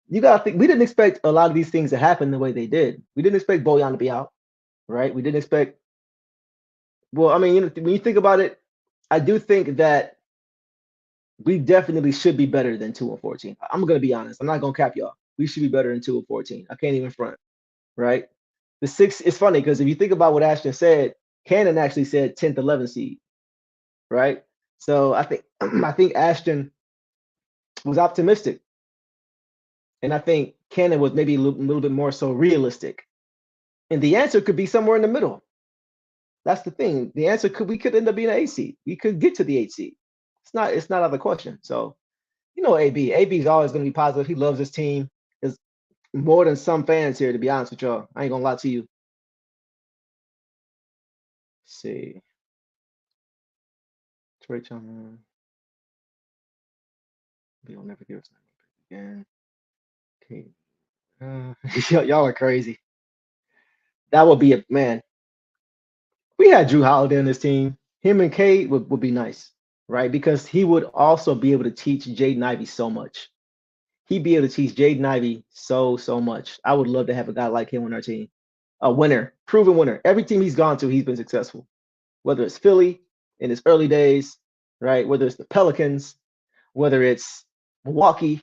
you gotta think we didn't expect a lot of these things to happen the way they did. We didn't expect Bojan to be out, right? We didn't expect. Well, I mean, when you think about it, I do think that we definitely should be better than 2-14. I'm gonna be honest. I'm not gonna cap y'all. We should be better than 2-14. I can't even front, right? The six. It's funny because if you think about what Ashton said, Cannon actually said 10th, 11th seed, right? So I think I think Ashton was optimistic, and I think Cannon was maybe a little bit more so realistic. And the answer could be somewhere in the middle. That's the thing. The answer we could end up being an 8 seed. We could get to the 8 seed. It's not out of the question. So you know AB. AB is always going to be positive. He loves his team. There's more than some fans here, to be honest with y'all. I ain't gonna lie to you. Let's see. Trey Chapman. We'll never give us again. Okay. Y'all are crazy. That would be a man. We had Drew Holiday on this team. Him and Cade would be nice, right? Because he would also be able to teach Jaden Ivey so much. He'd be able to teach Jaden Ivey so much. I would love to have a guy like him on our team. A winner, proven winner. Every team he's gone to, he's been successful. Whether it's Philly in his early days, right? Whether it's the Pelicans, whether it's Milwaukee.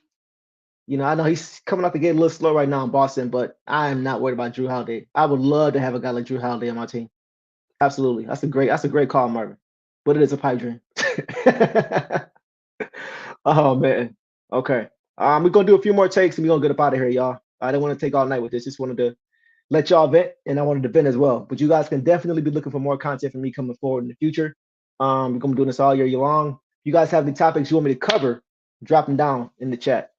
You know, I know he's coming out the gate a little slow right now in Boston, but I am not worried about Drew Holiday. I would love to have a guy like Drew Holiday on my team. Absolutely. That's a great call, Marvin. But it is a pipe dream. Oh man. Okay. We're gonna do a few more takes and we're gonna get up out of here, y'all. I didn't want to take all night with this. Just wanted to let y'all vent and I wanted to vent as well. But you guys can definitely be looking for more content from me coming forward in the future. We're gonna be doing this all year long. If you guys have any topics you want me to cover, drop them down in the chat.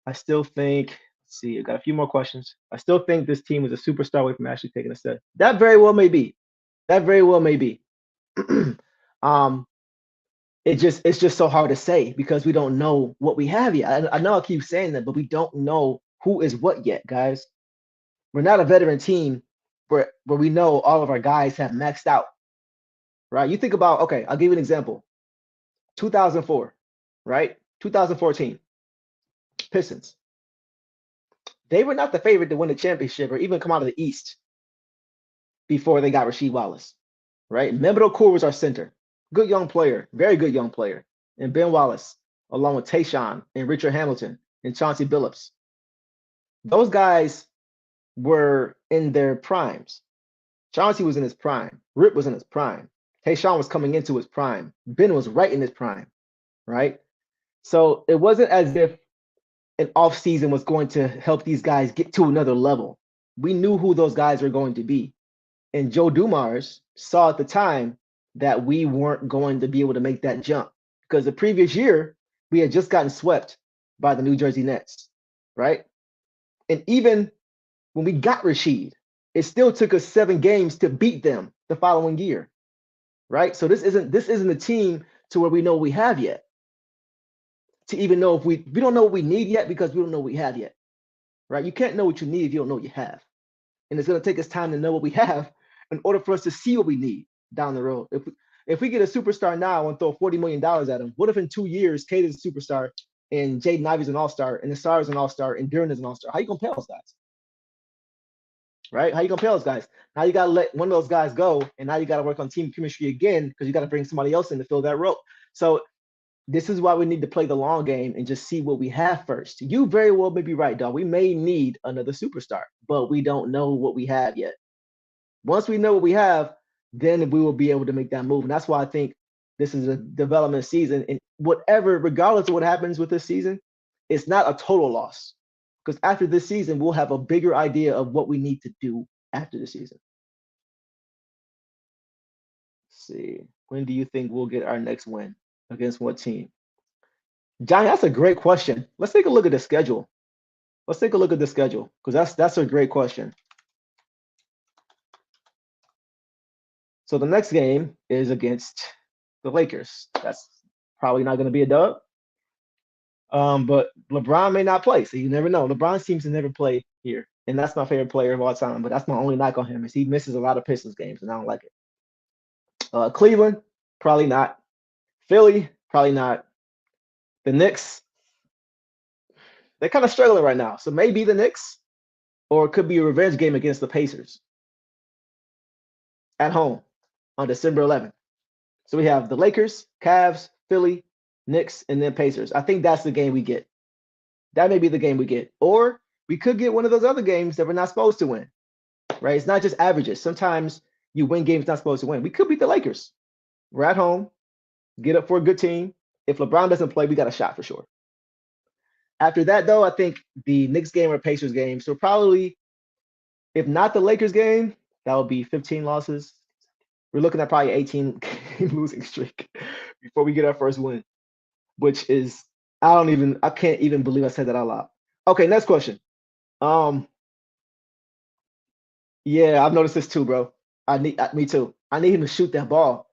I still think, let's see, I got a few more questions. I still think this team is a superstar away from actually taking a step. That very well may be. That very well may be. um, it's just so hard to say because we don't know what we have yet. I know I keep saying that, but we don't know who is what yet, guys. We're not a veteran team where we know all of our guys have maxed out, right? You think about, okay, I'll give you an example. 2004, right? 2014, Pistons. They were not the favorite to win the championship or even come out of the East before they got Rasheed Wallace, right? Mehmet Okur was our center. Good young player, very good young player. And Ben Wallace, along with Tayshaun and Richard Hamilton and Chauncey Billups. Those guys were in their primes. Chauncey was in his prime. Rip was in his prime. Tayshaun was coming into his prime. Ben was right in his prime, right? So it wasn't as if an offseason was going to help these guys get to another level. We knew who those guys were going to be. And Joe Dumars saw at the time that we weren't going to be able to make that jump because the previous year we had just gotten swept by the New Jersey Nets, right? And even when we got Rasheed, it still took us 7 games to beat them the following year, right? So this isn't a team to where we know we have yet. To even know if we don't know what we need yet because we don't know what we have yet, right? You can't know what you need if you don't know what you have. And it's going to take us time to know what we have in order for us to see what we need down the road. If we get a superstar now and throw $40 million at him, what if in 2 years Kate is a superstar and Jaden Ivey's an all-star and the Star is an all-star and Duran is an all-star? How you gonna pay those guys? Right? How you gonna pay those guys? Now you gotta let one of those guys go, and now you gotta work on team chemistry again because you gotta bring somebody else in to fill that role. So this is why we need to play the long game and just see what we have first. You very well may be right, dog. We may need another superstar, but we don't know what we have yet. Once we know what we have, then we will be able to make that move. And that's why I think this is a development season. And whatever, regardless of what happens with this season, it's not a total loss. Because after this season, we'll have a bigger idea of what we need to do after the season. Let's see. When do you think we'll get our next win? Against what team? Johnny, that's a great question. Let's take a look at the schedule. Let's take a look at the schedule because that's a great question. So the next game is against the Lakers. That's probably not going to be a dub. But LeBron may not play, so you never know. LeBron seems to never play here, and that's my favorite player of all time. But that's my only knock on him is he misses a lot of Pistons games, and I don't like it. Cleveland, probably not. Philly, probably not. The Knicks, they're kind of struggling right now, so maybe the Knicks, or it could be a revenge game against the Pacers at home on December 11th. So we have the Lakers, Cavs, Philly, Knicks, and then Pacers. I think that's the game we get. That may be the game we get. Or we could get one of those other games that we're not supposed to win, right? It's not just averages. Sometimes you win games not supposed to win. We could beat the Lakers. We're at home. Get up for a good team. If LeBron doesn't play, we got a shot for sure. After that, though, I think the Knicks game or Pacers game. So probably, if not the Lakers game, that would be 15 losses. We're looking at probably 18 game losing streak before we get our first win, which is I can't even believe I said that out loud. Okay, next question. Yeah, I've noticed this too, bro. Me too. I need him to shoot that ball.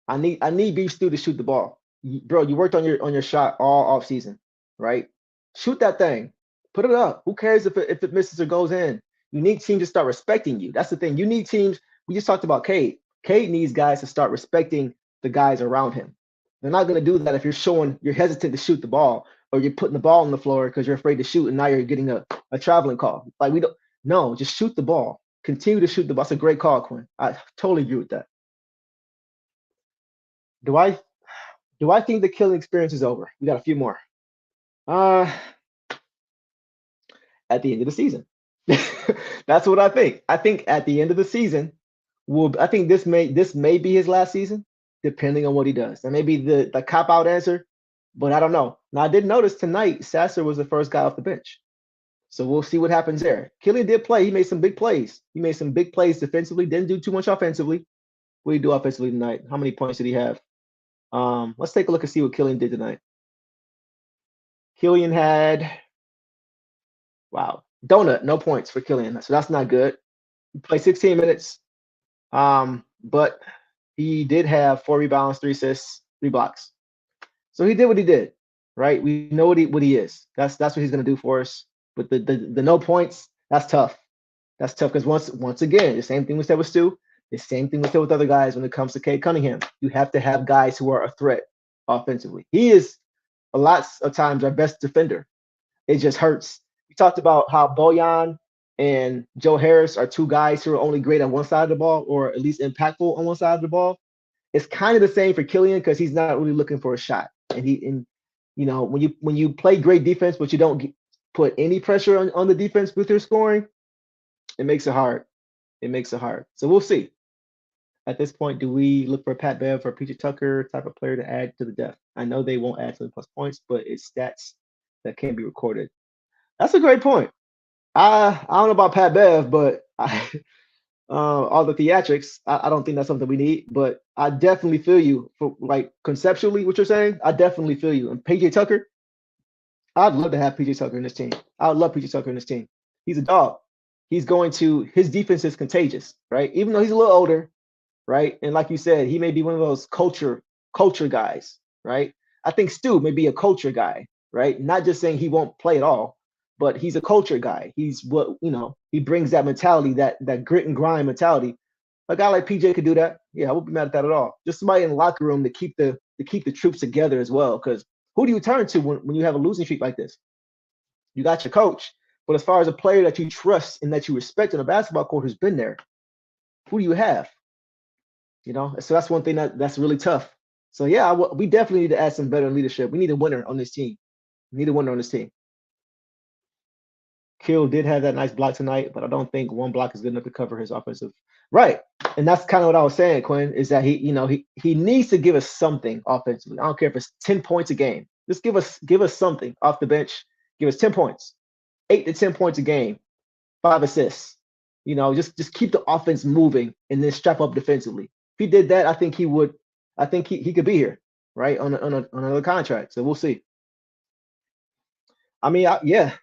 I need Beef Stew to shoot the ball. Bro, you worked on your shot all off season, right? Shoot that thing. Put it up. Who cares if it misses or goes in? You need teams to start respecting you. That's the thing. You need teams. We just talked about Cade. Cade needs guys to start respecting the guys around him. They're not going to do that if you're hesitant to shoot the ball or you're putting the ball on the floor because you're afraid to shoot and now you're getting a traveling call. Like just shoot the ball. Continue to shoot the ball. That's a great call, Quinn. I totally agree with that. Do I think the killing experience is over? We got a few more. At the end of the season. That's what I think. I think at the end of the season, I think this may be his last season, depending on what he does. That may be the cop-out answer, but I don't know. Now, I did notice tonight, Sasser was the first guy off the bench. So we'll see what happens there. Killian did play. He made some big plays. He made some big plays defensively. Didn't do too much offensively. What did he do offensively tonight? How many points did he have? Let's take a look and see what Killian did tonight. Killian had, donut, no points for Killian. So that's not good. He played 16 minutes. But he did have 4 rebounds, 3 assists, 3 blocks. So he did what he did, right? We know what he is. That's what he's gonna do for us. But the no points, that's tough. That's tough because once again, the same thing we said with Stu, the same thing we said with other guys when it comes to Cade Cunningham. You have to have guys who are a threat offensively. He is a lot of times our best defender. It just hurts. We talked about how Bojan and Joe Harris are 2 guys who are only great on one side of the ball, or at least impactful on one side of the ball. It's kind of the same for Killian because he's not really looking for a shot. And when you play great defense, but you don't put any pressure on the defense with your scoring, it makes it hard. It makes it hard. So we'll see. At this point, do we look for Pat Bev or PJ Tucker type of player to add to the depth? I know they won't add 20+ points, but it's stats that can be recorded. That's a great point. I don't know about Pat Bev, but all the theatrics, I don't think that's something we need. But I definitely feel you for like conceptually what you're saying. I definitely feel you. And PJ Tucker, I'd love to have PJ Tucker in this team. I would love PJ Tucker in this team. He's a dog. His defense is contagious, right? Even though he's a little older, right? And like you said, he may be one of those culture guys, right? I think Stu may be a culture guy, right? Not just saying he won't play at all, but he's a culture guy. He's he brings that mentality, that grit and grind mentality. A guy like PJ could do that. Yeah, I wouldn't be mad at that at all. Just somebody in the locker room to keep the troops together as well. Because who do you turn to when you have a losing streak like this? You got your coach, but as far as a player that you trust and that you respect on a basketball court who's been there, who do you have? So that's one thing that's really tough. So yeah, we definitely need to add some veteran leadership. We need a winner on this team. We need a winner on this team. Kill did have that nice block tonight, but I don't think one block is good enough to cover his offensive. Right. And that's kind of what I was saying, Quinn, is that he needs to give us something offensively. I don't care if it's 10 points a game. Just give us something off the bench. Give us 10 points, 8 to 10 points a game, 5 assists. Just keep the offense moving and then strap up defensively. If he did that, I think he would. I think he could be here, right, on another contract. So we'll see. I mean, yeah,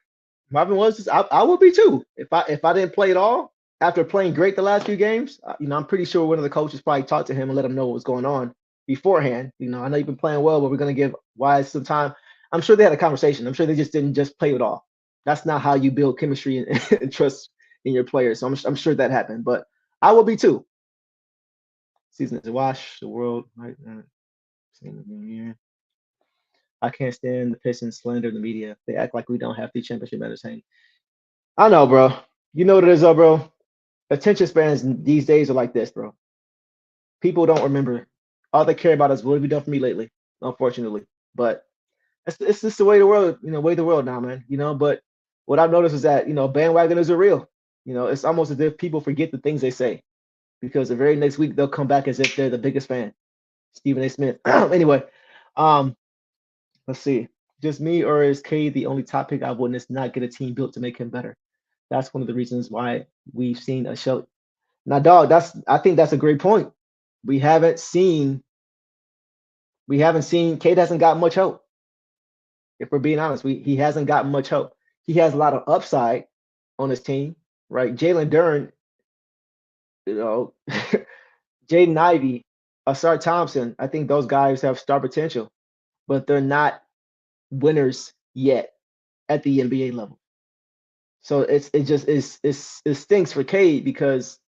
Marvin was. I would be too if I didn't play at all after playing great the last few games. I'm pretty sure one of the coaches probably talked to him and let him know what was going on beforehand. I know you've been playing well, but we're gonna give Wise some time. I'm sure they had a conversation. I'm sure they just didn't just play it off. That's not how you build chemistry and trust in your players. So I'm sure that happened, but I will be too. Season is a wash. The world right now. I can't stand the Pistons slander the media. They act like we don't have the championship entertainment. I know, bro. You know what it is, though, bro. Attention spans these days are like this, bro. People don't remember. All they care about is what have you done for me lately, unfortunately. But it's just the way the world, way the world now, man. But what I've noticed is that, bandwagoners are real. It's almost as if people forget the things they say because the very next week they'll come back as if they're the biggest fan. Stephen A. Smith. Anyway, let's see. Just me or is K the only top pick I've witnessed not get a team built to make him better? That's one of the reasons why we've seen a show. Now, dog, I think that's a great point. We haven't seen Cade hasn't got much hope. If we're being honest, he hasn't got much hope. He has a lot of upside on his team, right? Jalen Duren, Jaden Ivey, Asar Thompson. I think those guys have star potential, but they're not winners yet at the NBA level. So it stinks for Cade because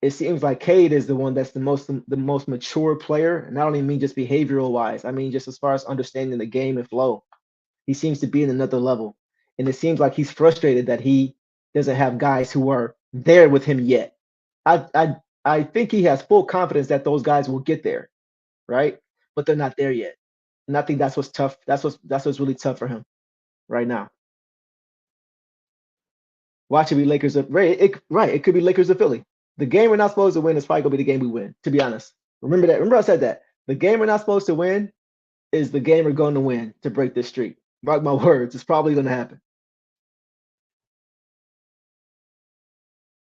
it seems like Cade is the one that's the most mature player, and I don't even mean just behavioral wise. I mean just as far as understanding the game and flow. He seems to be in another level, and it seems like he's frustrated that he doesn't have guys who are there with him yet. I think he has full confidence that those guys will get there, right? But they're not there yet, and I think that's what's tough. That's what's really tough for him right now. Watch it be Lakers of right. It could be Lakers of Philly. The game we're not supposed to win is probably gonna be the game we win. To be honest, remember that. Remember I said that the game we're not supposed to win is the game we're going to win to break this streak. Mark my words, it's probably going to happen.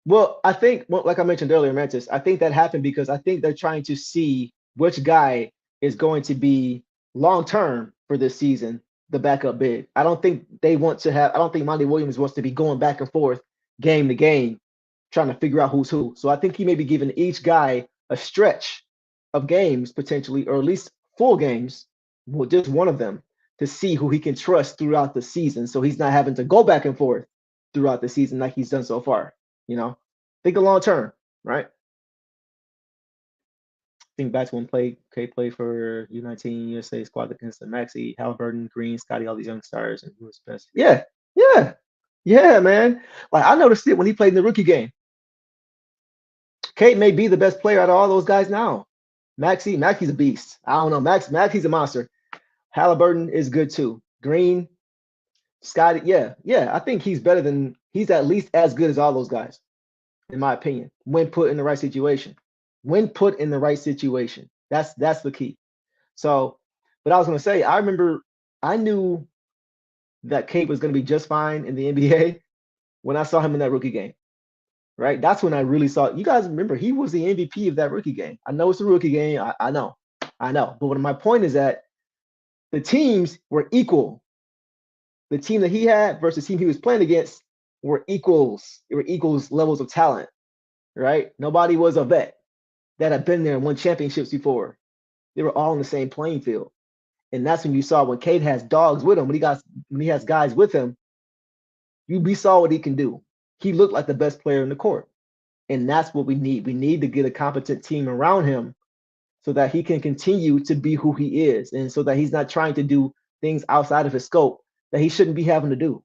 Well, I think, like I mentioned earlier, Mantis, I think that happened because I think they're trying to see which guy is going to be long term for this season, the backup big. I don't think Monty Williams wants to be going back and forth game to game, trying to figure out who's who. So I think he may be giving each guy a stretch of games potentially, or at least full games, well, just one of them, to see who he can trust throughout the season. So he's not having to go back and forth throughout the season like he's done so far. Think the long term, right? Think back to when K played for U19 USA squad against the Maxi, Halliburton, Green, Scotty, all these young stars, and who was best? Yeah, yeah, yeah, man. Like I noticed it when he played in the rookie game. Kate may be the best player out of all those guys now. Maxi's a beast. I don't know. Maxi's a monster. Halliburton is good too. Green, Scotty, yeah. I think he's at least as good as all those guys, in my opinion, when put in the right situation. When put in the right situation. That's the key. So, but I was gonna say, I knew that Kate was gonna be just fine in the NBA when I saw him in that rookie game. Right? That's when I really saw. You guys remember he was the MVP of that rookie game. I know it's a rookie game. I know. But what my point is that the teams were equal. The team that he had versus the team he was playing against were equals. They were equals levels of talent, right? Nobody was a vet that had been there and won championships before. They were all on the same playing field. And that's when you saw when Cade has dogs with him, when he has guys with him, We saw what he can do. He looked like the best player in the court. And that's what we need. We need to get a competent team around him so that he can continue to be who he is and so that he's not trying to do things outside of his scope that he shouldn't be having to do.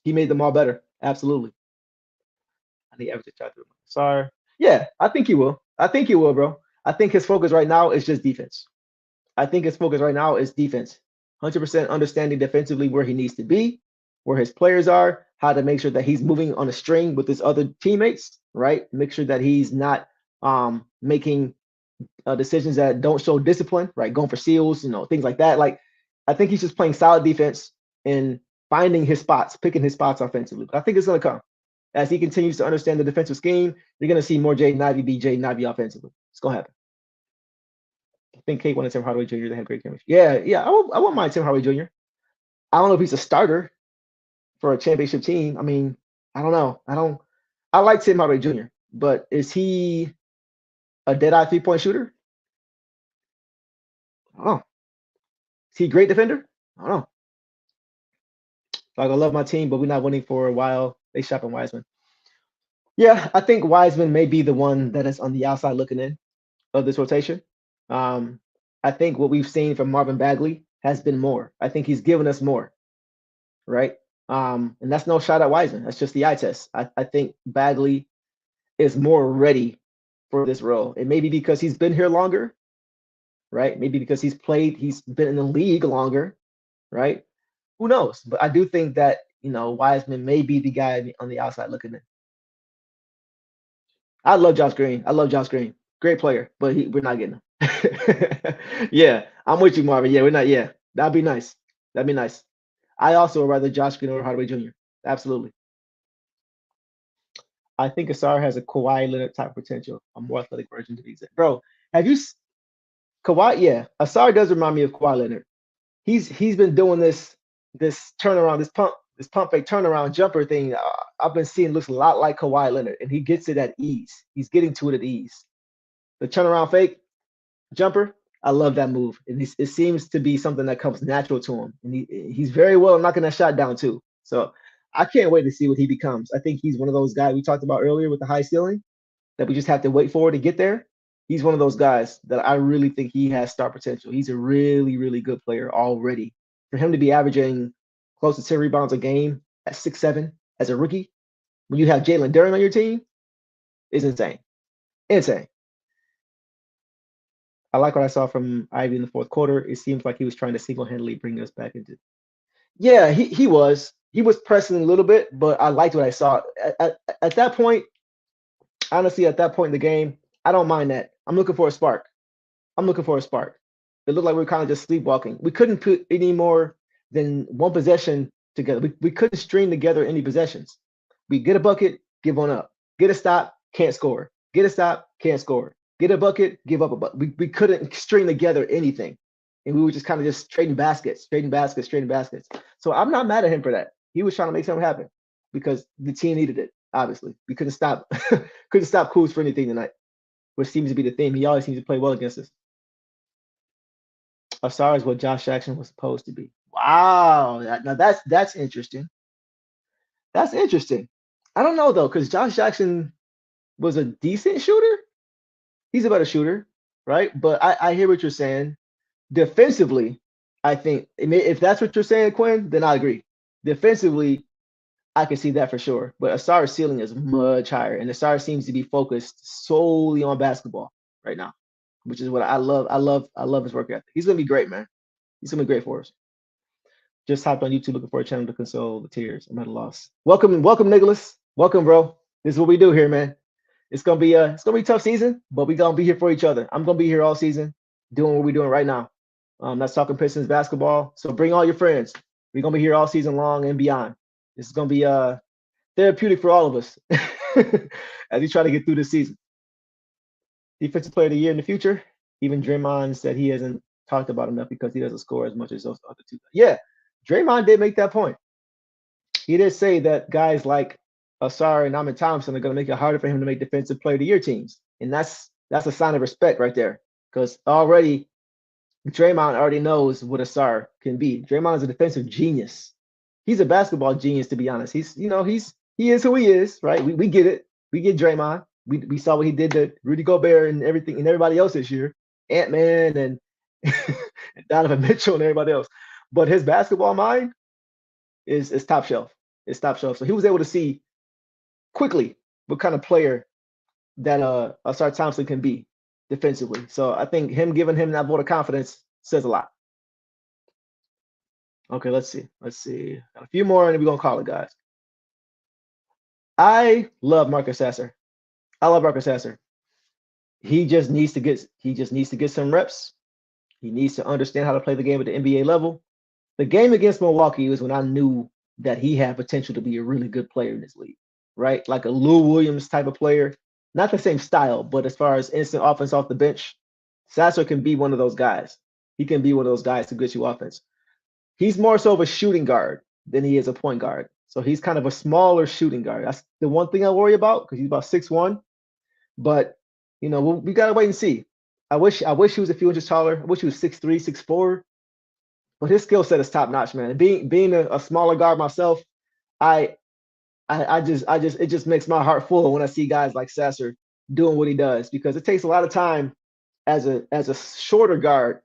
He made them all better. Absolutely. I think everything tried to. Sorry. Yeah, I think he will. I think he will, bro. I think his focus right now is just defense. I think his focus right now is defense. 100% understanding defensively where he needs to be, where his players are, how to make sure that he's moving on a string with his other teammates, right? Make sure that he's not making decisions that don't show discipline, right? Going for steals, things like that. Like, I think he's just playing solid defense and finding his spots, picking his spots offensively. But I think it's going to come. As he continues to understand the defensive scheme, you're going to see more Jaden Ivey be Jaden Ivey offensively. It's going to happen. I think Kate wanted Tim Hardaway Jr. They have great chemistry. Yeah. I won't mind Tim Hardaway Jr. I don't know if he's a starter for a championship team. I mean, I don't know. I like Tim Hardaway Jr., but is he a dead-eye three-point shooter? I don't know. Is he a great defender? I don't know. Like, I love my team, but we're not winning for a while. They shopping Wiseman. Yeah, I think Wiseman may be the one that is on the outside looking in of this rotation. I think what we've seen from Marvin Bagley has been more. I think he's given us more, right? And that's no shot at Wiseman. That's just the eye test. I think Bagley is more ready for this role. It may be because he's been here longer, right? Maybe because he's been in the league longer, right? Who knows? But I do think that, Wiseman may be the guy on the outside looking in. I love Josh Green. Great player, but we're not getting him. Yeah, I'm with you, Marvin. Yeah, we're not. Yeah, that'd be nice. I also would rather Josh Green or Hardaway Jr. Absolutely. I think Asar has a Kawhi Leonard type potential, a more athletic version to be exact. Bro, have you Kawhi? Yeah, Asar does remind me of Kawhi Leonard. He's been doing this turnaround, this pump fake turnaround jumper thing. I've been seeing looks a lot like Kawhi Leonard, and he gets it at ease. He's getting to it at ease. The turnaround fake jumper, I love that move, and it seems to be something that comes natural to him, and he's very well knocking that shot down too. So I can't wait to see what he becomes. I think he's one of those guys we talked about earlier with the high ceiling that we just have to wait for to get there. He's one of those guys that I really think he has star potential. He's a really, really good player already. For him to be averaging close to 10 rebounds a game at 6'7" as a rookie, when you have Jalen Duren on your team, is insane. Insane. I like what I saw from Ivy in the fourth quarter. It seems like he was trying to single-handedly bring us back into. Yeah, he was. He was pressing a little bit, but I liked what I saw. At that point, honestly, at that point in the game, I don't mind that. I'm looking for a spark. It looked like we were kind of just sleepwalking. We couldn't put any more than one possession together. We couldn't string together any possessions. We get a bucket, give one up. Get a stop, can't score. Get a stop, can't score. Get a bucket, give up a bucket. We couldn't string together anything. And we were just kind of just trading baskets. So I'm not mad at him for that. He was trying to make something happen because the team needed it, obviously. We couldn't stop Kuz for anything tonight, which seems to be the theme. He always seems to play well against us. Asar is what Josh Jackson was supposed to be. Wow. Now that's interesting. That's interesting. I don't know though, because Josh Jackson was a decent shooter. He's a better shooter, right? But I hear what you're saying. Defensively, I think if that's what you're saying, Quinn, then I agree. Defensively, I can see that for sure. But Asar's ceiling is much higher, and Asar seems to be focused solely on basketball right now, which is what I love. I love his work ethic. He's gonna be great, man. He's gonna be great for us. Just hopped on YouTube looking for a channel to console the tears. I'm at a loss. Welcome, Nicholas. Welcome, bro. This is what we do here, man. It's gonna be a tough season, but we're gonna be here for each other. I'm gonna be here all season, doing what we're doing right now. That's talking Pistons basketball. So bring all your friends. We're gonna be here all season long and beyond. This is gonna be therapeutic for all of us as we try to get through this season. Defensive player of the year in the future. Even Draymond said he hasn't talked about enough because he doesn't score as much as those other two. Yeah, Draymond did make that point. He did say that guys like Asar and Ahmed Thompson are going to make it harder for him to make defensive player of the year teams. And that's a sign of respect right there. Because already Draymond already knows what a star can be. Draymond is a defensive genius. He's a basketball genius, to be honest. He is who he is, right? We get it. We get Draymond. We saw what he did to Rudy Gobert and everything and everybody else this year, Ant Man and Donovan Mitchell and everybody else. But his basketball mind is top shelf. It's top shelf. So he was able to see quickly what kind of player that Asar Thompson can be defensively. So I think him giving him that vote of confidence says a lot. Okay, let's see. Got a few more, and then we're gonna call it, guys. I love Marcus Sasser. I love Marcus Sasser. He just needs to get some reps. He needs to understand how to play the game at the NBA level. The game against Milwaukee was when I knew that he had potential to be a really good player in this league, right? Like a Lou Williams type of player. Not the same style, but as far as instant offense off the bench, Sasser can be one of those guys. He can be one of those guys to get you offense. He's more so of a shooting guard than he is a point guard. So he's kind of a smaller shooting guard. That's the one thing I worry about because he's about 6'1". But we gotta wait and see. I wish he was a few inches taller. I wish he was 6'3", 6'4". But his skill set is top notch, man. And being a smaller guard myself, I it just makes my heart full when I see guys like Sasser doing what he does because it takes a lot of time as a shorter guard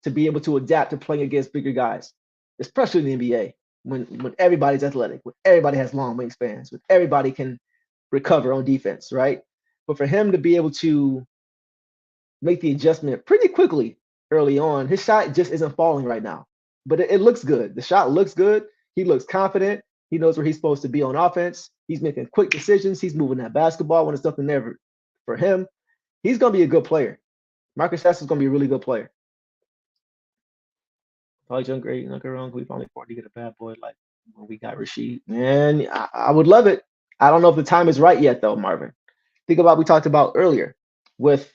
to be able to adapt to playing against bigger guys, especially in the NBA when everybody's athletic, when everybody has long wingspans, when everybody can recover on defense, right? But for him to be able to make the adjustment pretty quickly early on, his shot just isn't falling right now. But it looks good. The shot looks good. He looks confident. He knows where he's supposed to be on offense. He's making quick decisions. He's moving that basketball when it's nothing there for him. He's going to be a good player. Marcus Sasser is going to be a really good player. Probably John Gray, not get wrong. We finally afford to get a bad boy like when we got Rasheed. Man, I would love it. I don't know if the time is right yet, though, Marvin. Think about what we talked about earlier with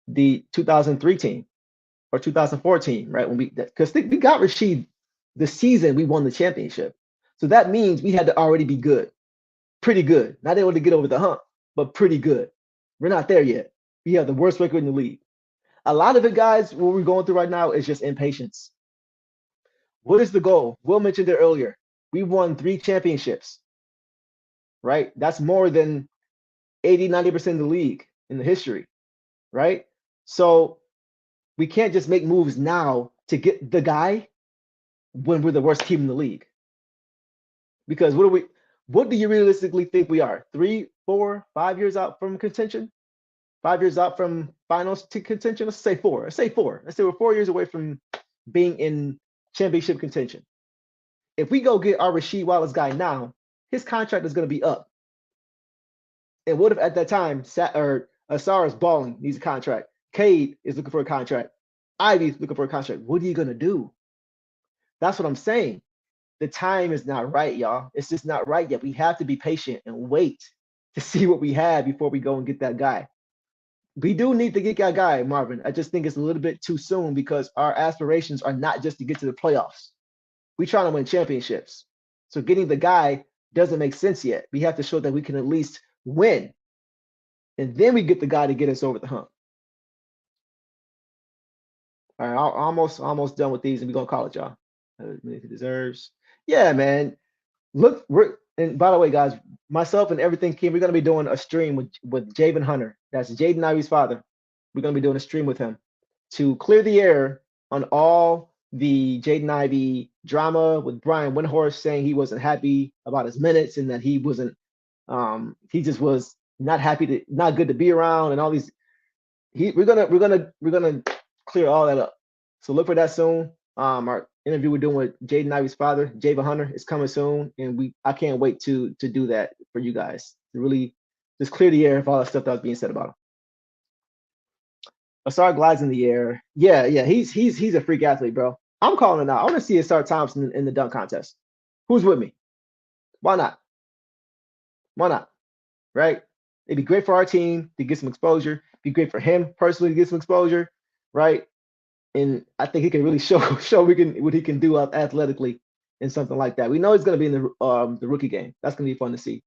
the 2003 team or 2014, right? Because we got Rasheed the season we won the championship. So that means we had to already be good, pretty good. Not able to get over the hump, but pretty good. We're not there yet. We have the worst record in the league. A lot of it, guys, what we're going through right now is just impatience. What is the goal? Will mentioned it earlier. We won 3 championships, right? That's more than 80, 90% of the league in the history, right? So we can't just make moves now to get the guy when we're the worst team in the league. Because what do you realistically think we are? 3, 4, 5 years out from contention? 5 years out from finals to contention? Let's say 4. Let's say we're 4 years away from being in championship contention. If we go get our Rasheed Wallace guy now, his contract is going to be up. And what if at that time Asar is balling, needs a contract? Cade is looking for a contract. Ivy's looking for a contract. What are you going to do? That's what I'm saying. The time is not right, y'all. It's just not right yet. We have to be patient and wait to see what we have before we go and get that guy. We do need to get that guy, Marvin. I just think it's a little bit too soon because our aspirations are not just to get to the playoffs. We're trying to win championships. So getting the guy doesn't make sense yet. We have to show that we can at least win. And then we get the guy to get us over the hump. All right, almost done with these, and we're gonna call it, y'all. He deserves. Yeah, man. Look, and by the way, guys, myself and everything team, we're gonna be doing a stream with Javen Hunter. That's Jaden Ivey's father. We're gonna be doing a stream with him to clear the air on all the Jaden Ivey drama with Brian Windhorst saying he wasn't happy about his minutes and that he wasn't. He just was not good to be around, and all these. We're gonna clear all that up. So look for that soon. Our interview we're doing with Jaden Ivey's father, Javen Hunter, is coming soon, and I can't wait to do that for you guys to really just clear the air of all the stuff that was being said about him. Asar glides in the air. Yeah, he's a freak athlete, bro. I'm calling it out. I want to see Asar Thompson in the dunk contest. Who's with me? Why not? Why not? Right? It'd be great for our team to get some exposure. It'd be great for him personally to get some exposure, right? And I think he can really show what he can do athletically in something like that. We know he's going to be in the rookie game. That's going to be fun to see.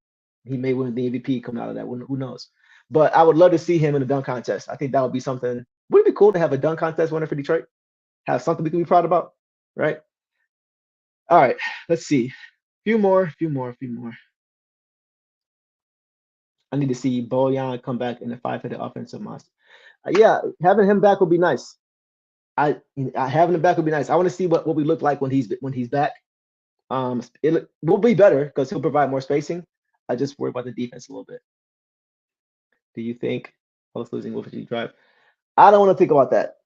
He may win the MVP coming out of that. Who knows? But I would love to see him in the dunk contest. I think that would be something. Would it be cool to have a dunk contest winner for Detroit? have something we can be proud about, right? All right, let's see. Few more. I need to see Bojan come back in the five-headed offensive monster. Yeah, having him back would be nice. Having him back would be nice. I want to see what we look like when he's back. It will be better because he'll provide more spacing. I just worry about the defense a little bit. Do you think post losing will you drive? I don't want to think about that.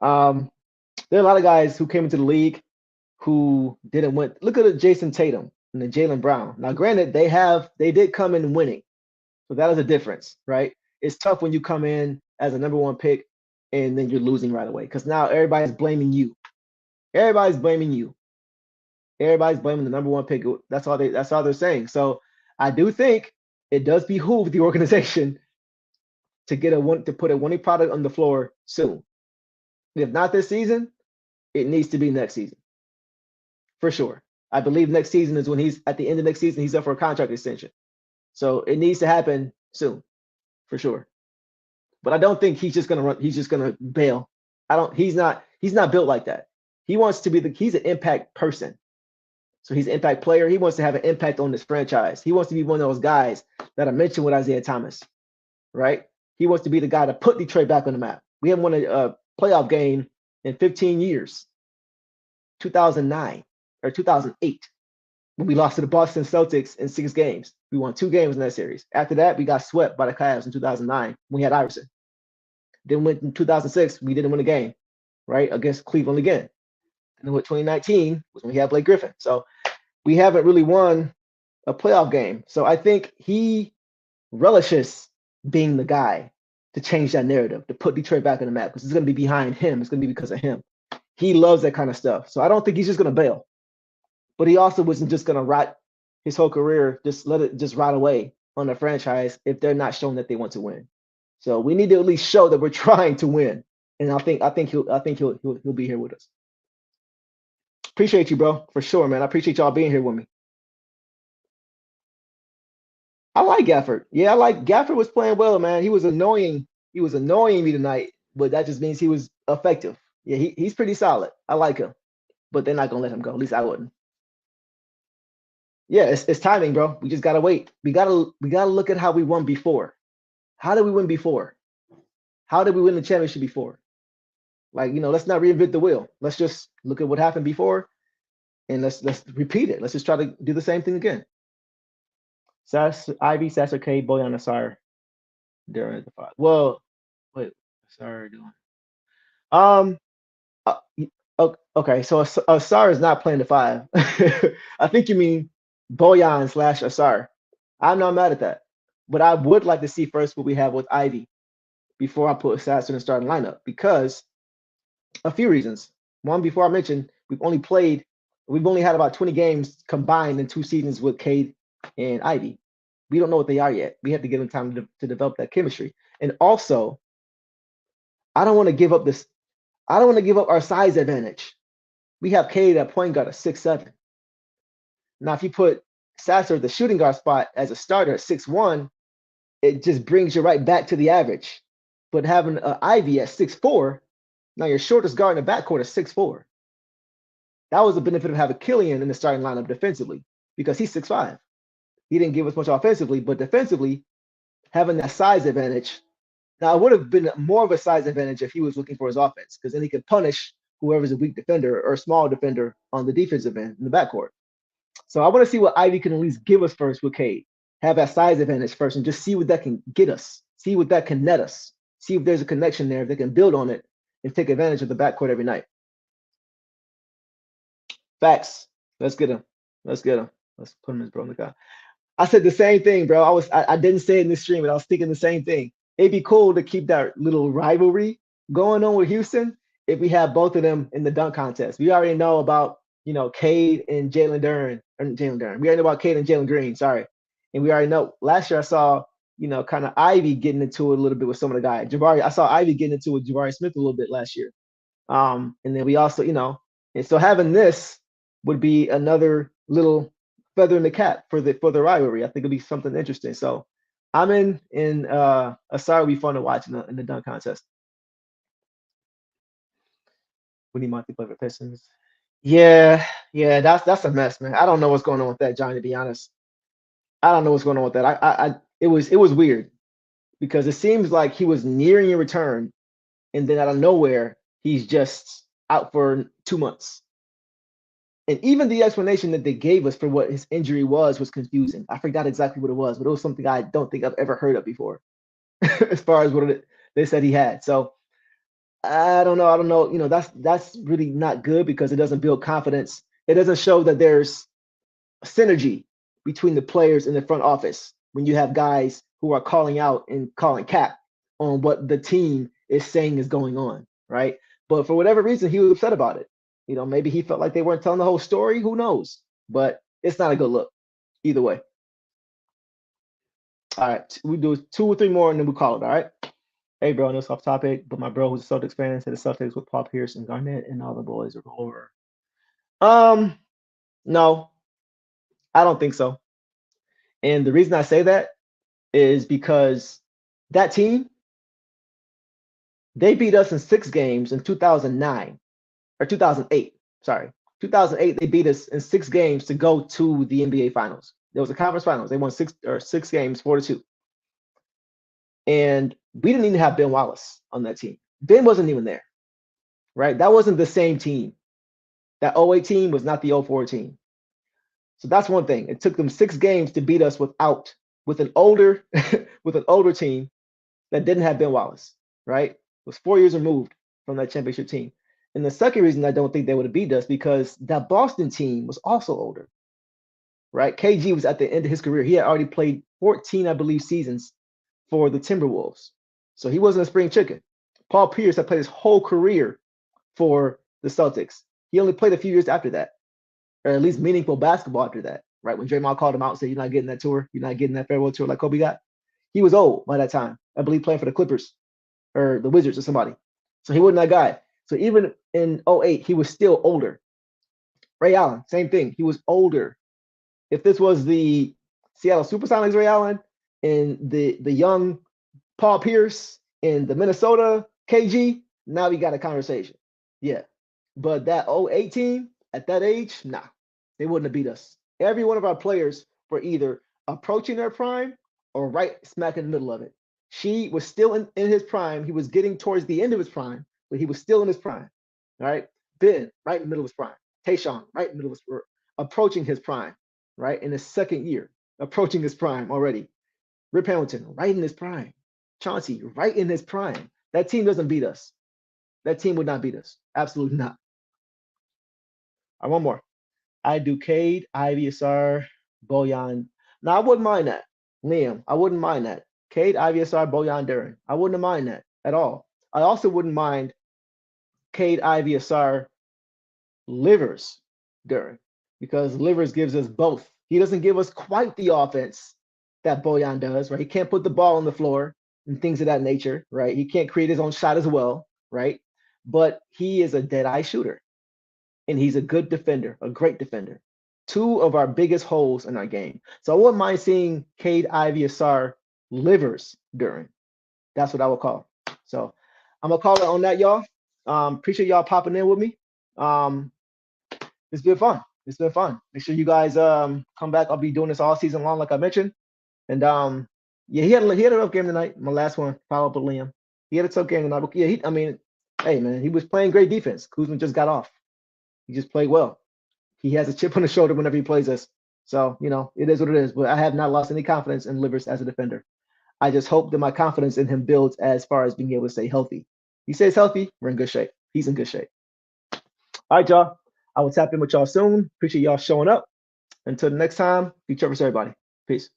There are a lot of guys who came into the league who didn't win. Look at Jason Tatum and the Jalen Brown. Now, granted, they did come in winning, so that is a difference, right? It's tough when you come in as a number one pick and then you're losing right away because now everybody's blaming you. Everybody's blaming you. Everybody's blaming the number one pick. That's all they're saying. So I do think it does behoove the organization to put a winning product on the floor soon. If not this season, it needs to be next season. For sure. I believe next season is when he's at the end of next season, he's up for a contract extension. So it needs to happen soon, for sure. But I don't think he's just gonna bail. He's not built like that. He wants to he's an impact person. So he's an impact player. He wants to have an impact on this franchise. He wants to be one of those guys that I mentioned with Isaiah Thomas, right? He wants to be the guy to put Detroit back on the map. We haven't won a playoff game in 15 years. 2009 or 2008 when we lost to the Boston Celtics in 6 games. We won 2 games in that series. After that, we got swept by the Cavs in 2009 when we had Iverson. Then went in 2006, we didn't win a game, right, against Cleveland again. And then with 2019 was when we had Blake Griffin. So we haven't really won a playoff game. So I think he relishes being the guy to change that narrative, to put Detroit back on the map, because it's going to be behind him. It's going to be because of him. He loves that kind of stuff. So I don't think he's just going to bail. But he also wasn't just going to rot his whole career, just let it just rot away on the franchise if they're not showing that they want to win. So we need to at least show that we're trying to win. And I think he'll be here with us. Appreciate you, bro, for sure, man. I appreciate y'all being here with me. I like Gafford. Yeah, Gafford was playing well, man. He was annoying. He was annoying me tonight, but that just means he was effective. Yeah, he's pretty solid. I like him, but they're not gonna let him go. At least I wouldn't. Yeah, it's timing, bro. We just gotta wait. We gotta look at how we won before. How did we win before? How did we win the championship before? Like, let's not reinvent the wheel. Let's just look at what happened before, and let's repeat it. Let's just try to do the same thing again. Ivy, Sasser K, Boyan Asar during the 5. Well, wait, Asar doing. Uh, okay, so Asar is not playing the 5. I think you mean Boyan / Asar. I'm not mad at that, but I would like to see first what we have with Ivy before I put Sasser in the starting lineup, because a few reasons. One, before I mentioned, we've only had about 20 games combined in 2 seasons with Cade and Ivy. We don't know what they are yet. We have to give them time to develop that chemistry. And also, I don't want to give up our size advantage. We have Cade at point guard at 6'7". Now, if you put Sasser at the shooting guard spot as a starter at 6'1", it just brings you right back to the average. But having Ivy at 6'4", now your shortest guard in the backcourt is 6'4". That was the benefit of having Killian in the starting lineup defensively, because he's 6'5". He didn't give us much offensively, but defensively, having that size advantage. Now, it would have been more of a size advantage if he was looking for his offense, because then he could punish whoever's a weak defender or a small defender on the defensive end in the backcourt. So I want to see what Ivy can at least give us first with Cade. Have that size advantage first and just see what that can get us. See what that can net us. See if there's a connection there, if they can build on it and take advantage of the backcourt every night. Facts. Let's get him. Let's put him in his bro. I said the same thing, bro. I didn't say it in the stream, but I was thinking the same thing. It'd be cool to keep that little rivalry going on with Houston if we have both of them in the dunk contest. We already know about, Cade and Jalen Duren. We already know about Cade and Jalen Green, sorry. And we already know last year I saw, kind of Ivy getting into it a little bit with some of the guys. I saw Ivy getting into it with Jabari Smith a little bit last year. And then we also, and so having this would be another little feather in the cap for the rivalry. I think it'll be something interesting. So I'm in Asar will be fun to watch in the dunk contest. We need Monty play for Pistons. Yeah, yeah, that's a mess, man. I don't know what's going on with that, Johnny. To be honest, I don't know what's going on with that. It was weird because it seems like he was nearing a return, and then out of nowhere, he's just out for 2 months. And even the explanation that they gave us for what his injury was confusing. I forgot exactly what it was, but it was something I don't think I've ever heard of before, as far as they said he had. So I don't know. I don't know. That's really not good because it doesn't build confidence. It doesn't show that there's synergy between the players in the front office when you have guys who are calling out and calling cap on what the team is saying is going on, right? But for whatever reason, he was upset about it. Maybe he felt like they weren't telling the whole story. Who knows? But it's not a good look either way. All right, we do 2 or 3 more and then we call it. All right. Hey, bro, I know it's off topic, but my bro who's a Celtics fan said the Celtics with Paul Pierce and Garnett and all the boys are over. No, I don't think so. And the reason I say that is because that team, they beat us in 6 games in 2009 or 2008. Sorry, 2008. They beat us in 6 games to go to the NBA Finals. There was a conference finals. They won 6 games, 4-2. And we didn't even have Ben Wallace on that team. Ben wasn't even there, right? That wasn't the same team. That 08 team was not the 04 team. So that's one thing. It took them 6 games to beat us with an older with an older team that didn't have Ben Wallace, right? It was 4 years removed from that championship team. And the second reason I don't think they would have beat us because that Boston team was also older, right? KG was at the end of his career. He had already played 14, I believe, seasons for the Timberwolves. So he wasn't a spring chicken. Paul Pierce had played his whole career for the Celtics. He only played a few years after that, or at least meaningful basketball after that, right? When Draymond called him out and said, "You're not getting that tour. You're not getting that farewell tour like Kobe got." He was old by that time. I believe playing for the Clippers or the Wizards or somebody. So he wasn't that guy. So even in 08, he was still older. Ray Allen, same thing. He was older. If this was the Seattle Supersonics Ray Allen and the young Paul Pierce and the Minnesota KG, now we got a conversation. Yeah. But that 08 team at that age, nah, they wouldn't have beat us. Every one of our players were either approaching their prime or right smack in the middle of it. She was still in his prime. He was getting towards the end of his prime, but he was still in his prime. All right. Ben, right in the middle of his prime. Tayshaun, right in the middle of his approaching his prime, right? In his second year, approaching his prime already. Rip Hamilton, right in his prime. Chauncey, right in his prime. That team doesn't beat us. That team would not beat us. Absolutely not. All right, one more. I do Cade, Ivy Asar, Bojan. Now, I wouldn't mind that. Liam, I wouldn't mind that. Cade, Ivy Asar, Bojan Duran. I wouldn't mind that at all. I also wouldn't mind Cade, Ivy Asar, Livers Duran because Livers gives us both. He doesn't give us quite the offense that Bojan does, right? He can't put the ball on the floor and things of that nature, right? He can't create his own shot as well, right? But he is a dead-eye shooter, and he's a good defender, a great defender. 2 of our biggest holes in our game. So I wouldn't mind seeing Cade, Ivy, Asar, Livers Duran. That's what I would call. So I'm gonna call it on that, y'all. Appreciate y'all popping in with me. It's been fun. It's been fun. Make sure you guys come back. I'll be doing this all season long, like I mentioned. And yeah, he had a rough game tonight. My last one, follow up with Liam. He had a tough game tonight. But yeah, hey man, he was playing great defense. Kuzma just got off. He just played well. He has a chip on his shoulder whenever he plays us. So, it is what it is. But I have not lost any confidence in Livers as a defender. I just hope that my confidence in him builds as far as being able to stay healthy. He stays healthy, we're in good shape. He's in good shape. All right, y'all. I will tap in with y'all soon. Appreciate y'all showing up. Until the next time, be Trevor, everybody. Peace.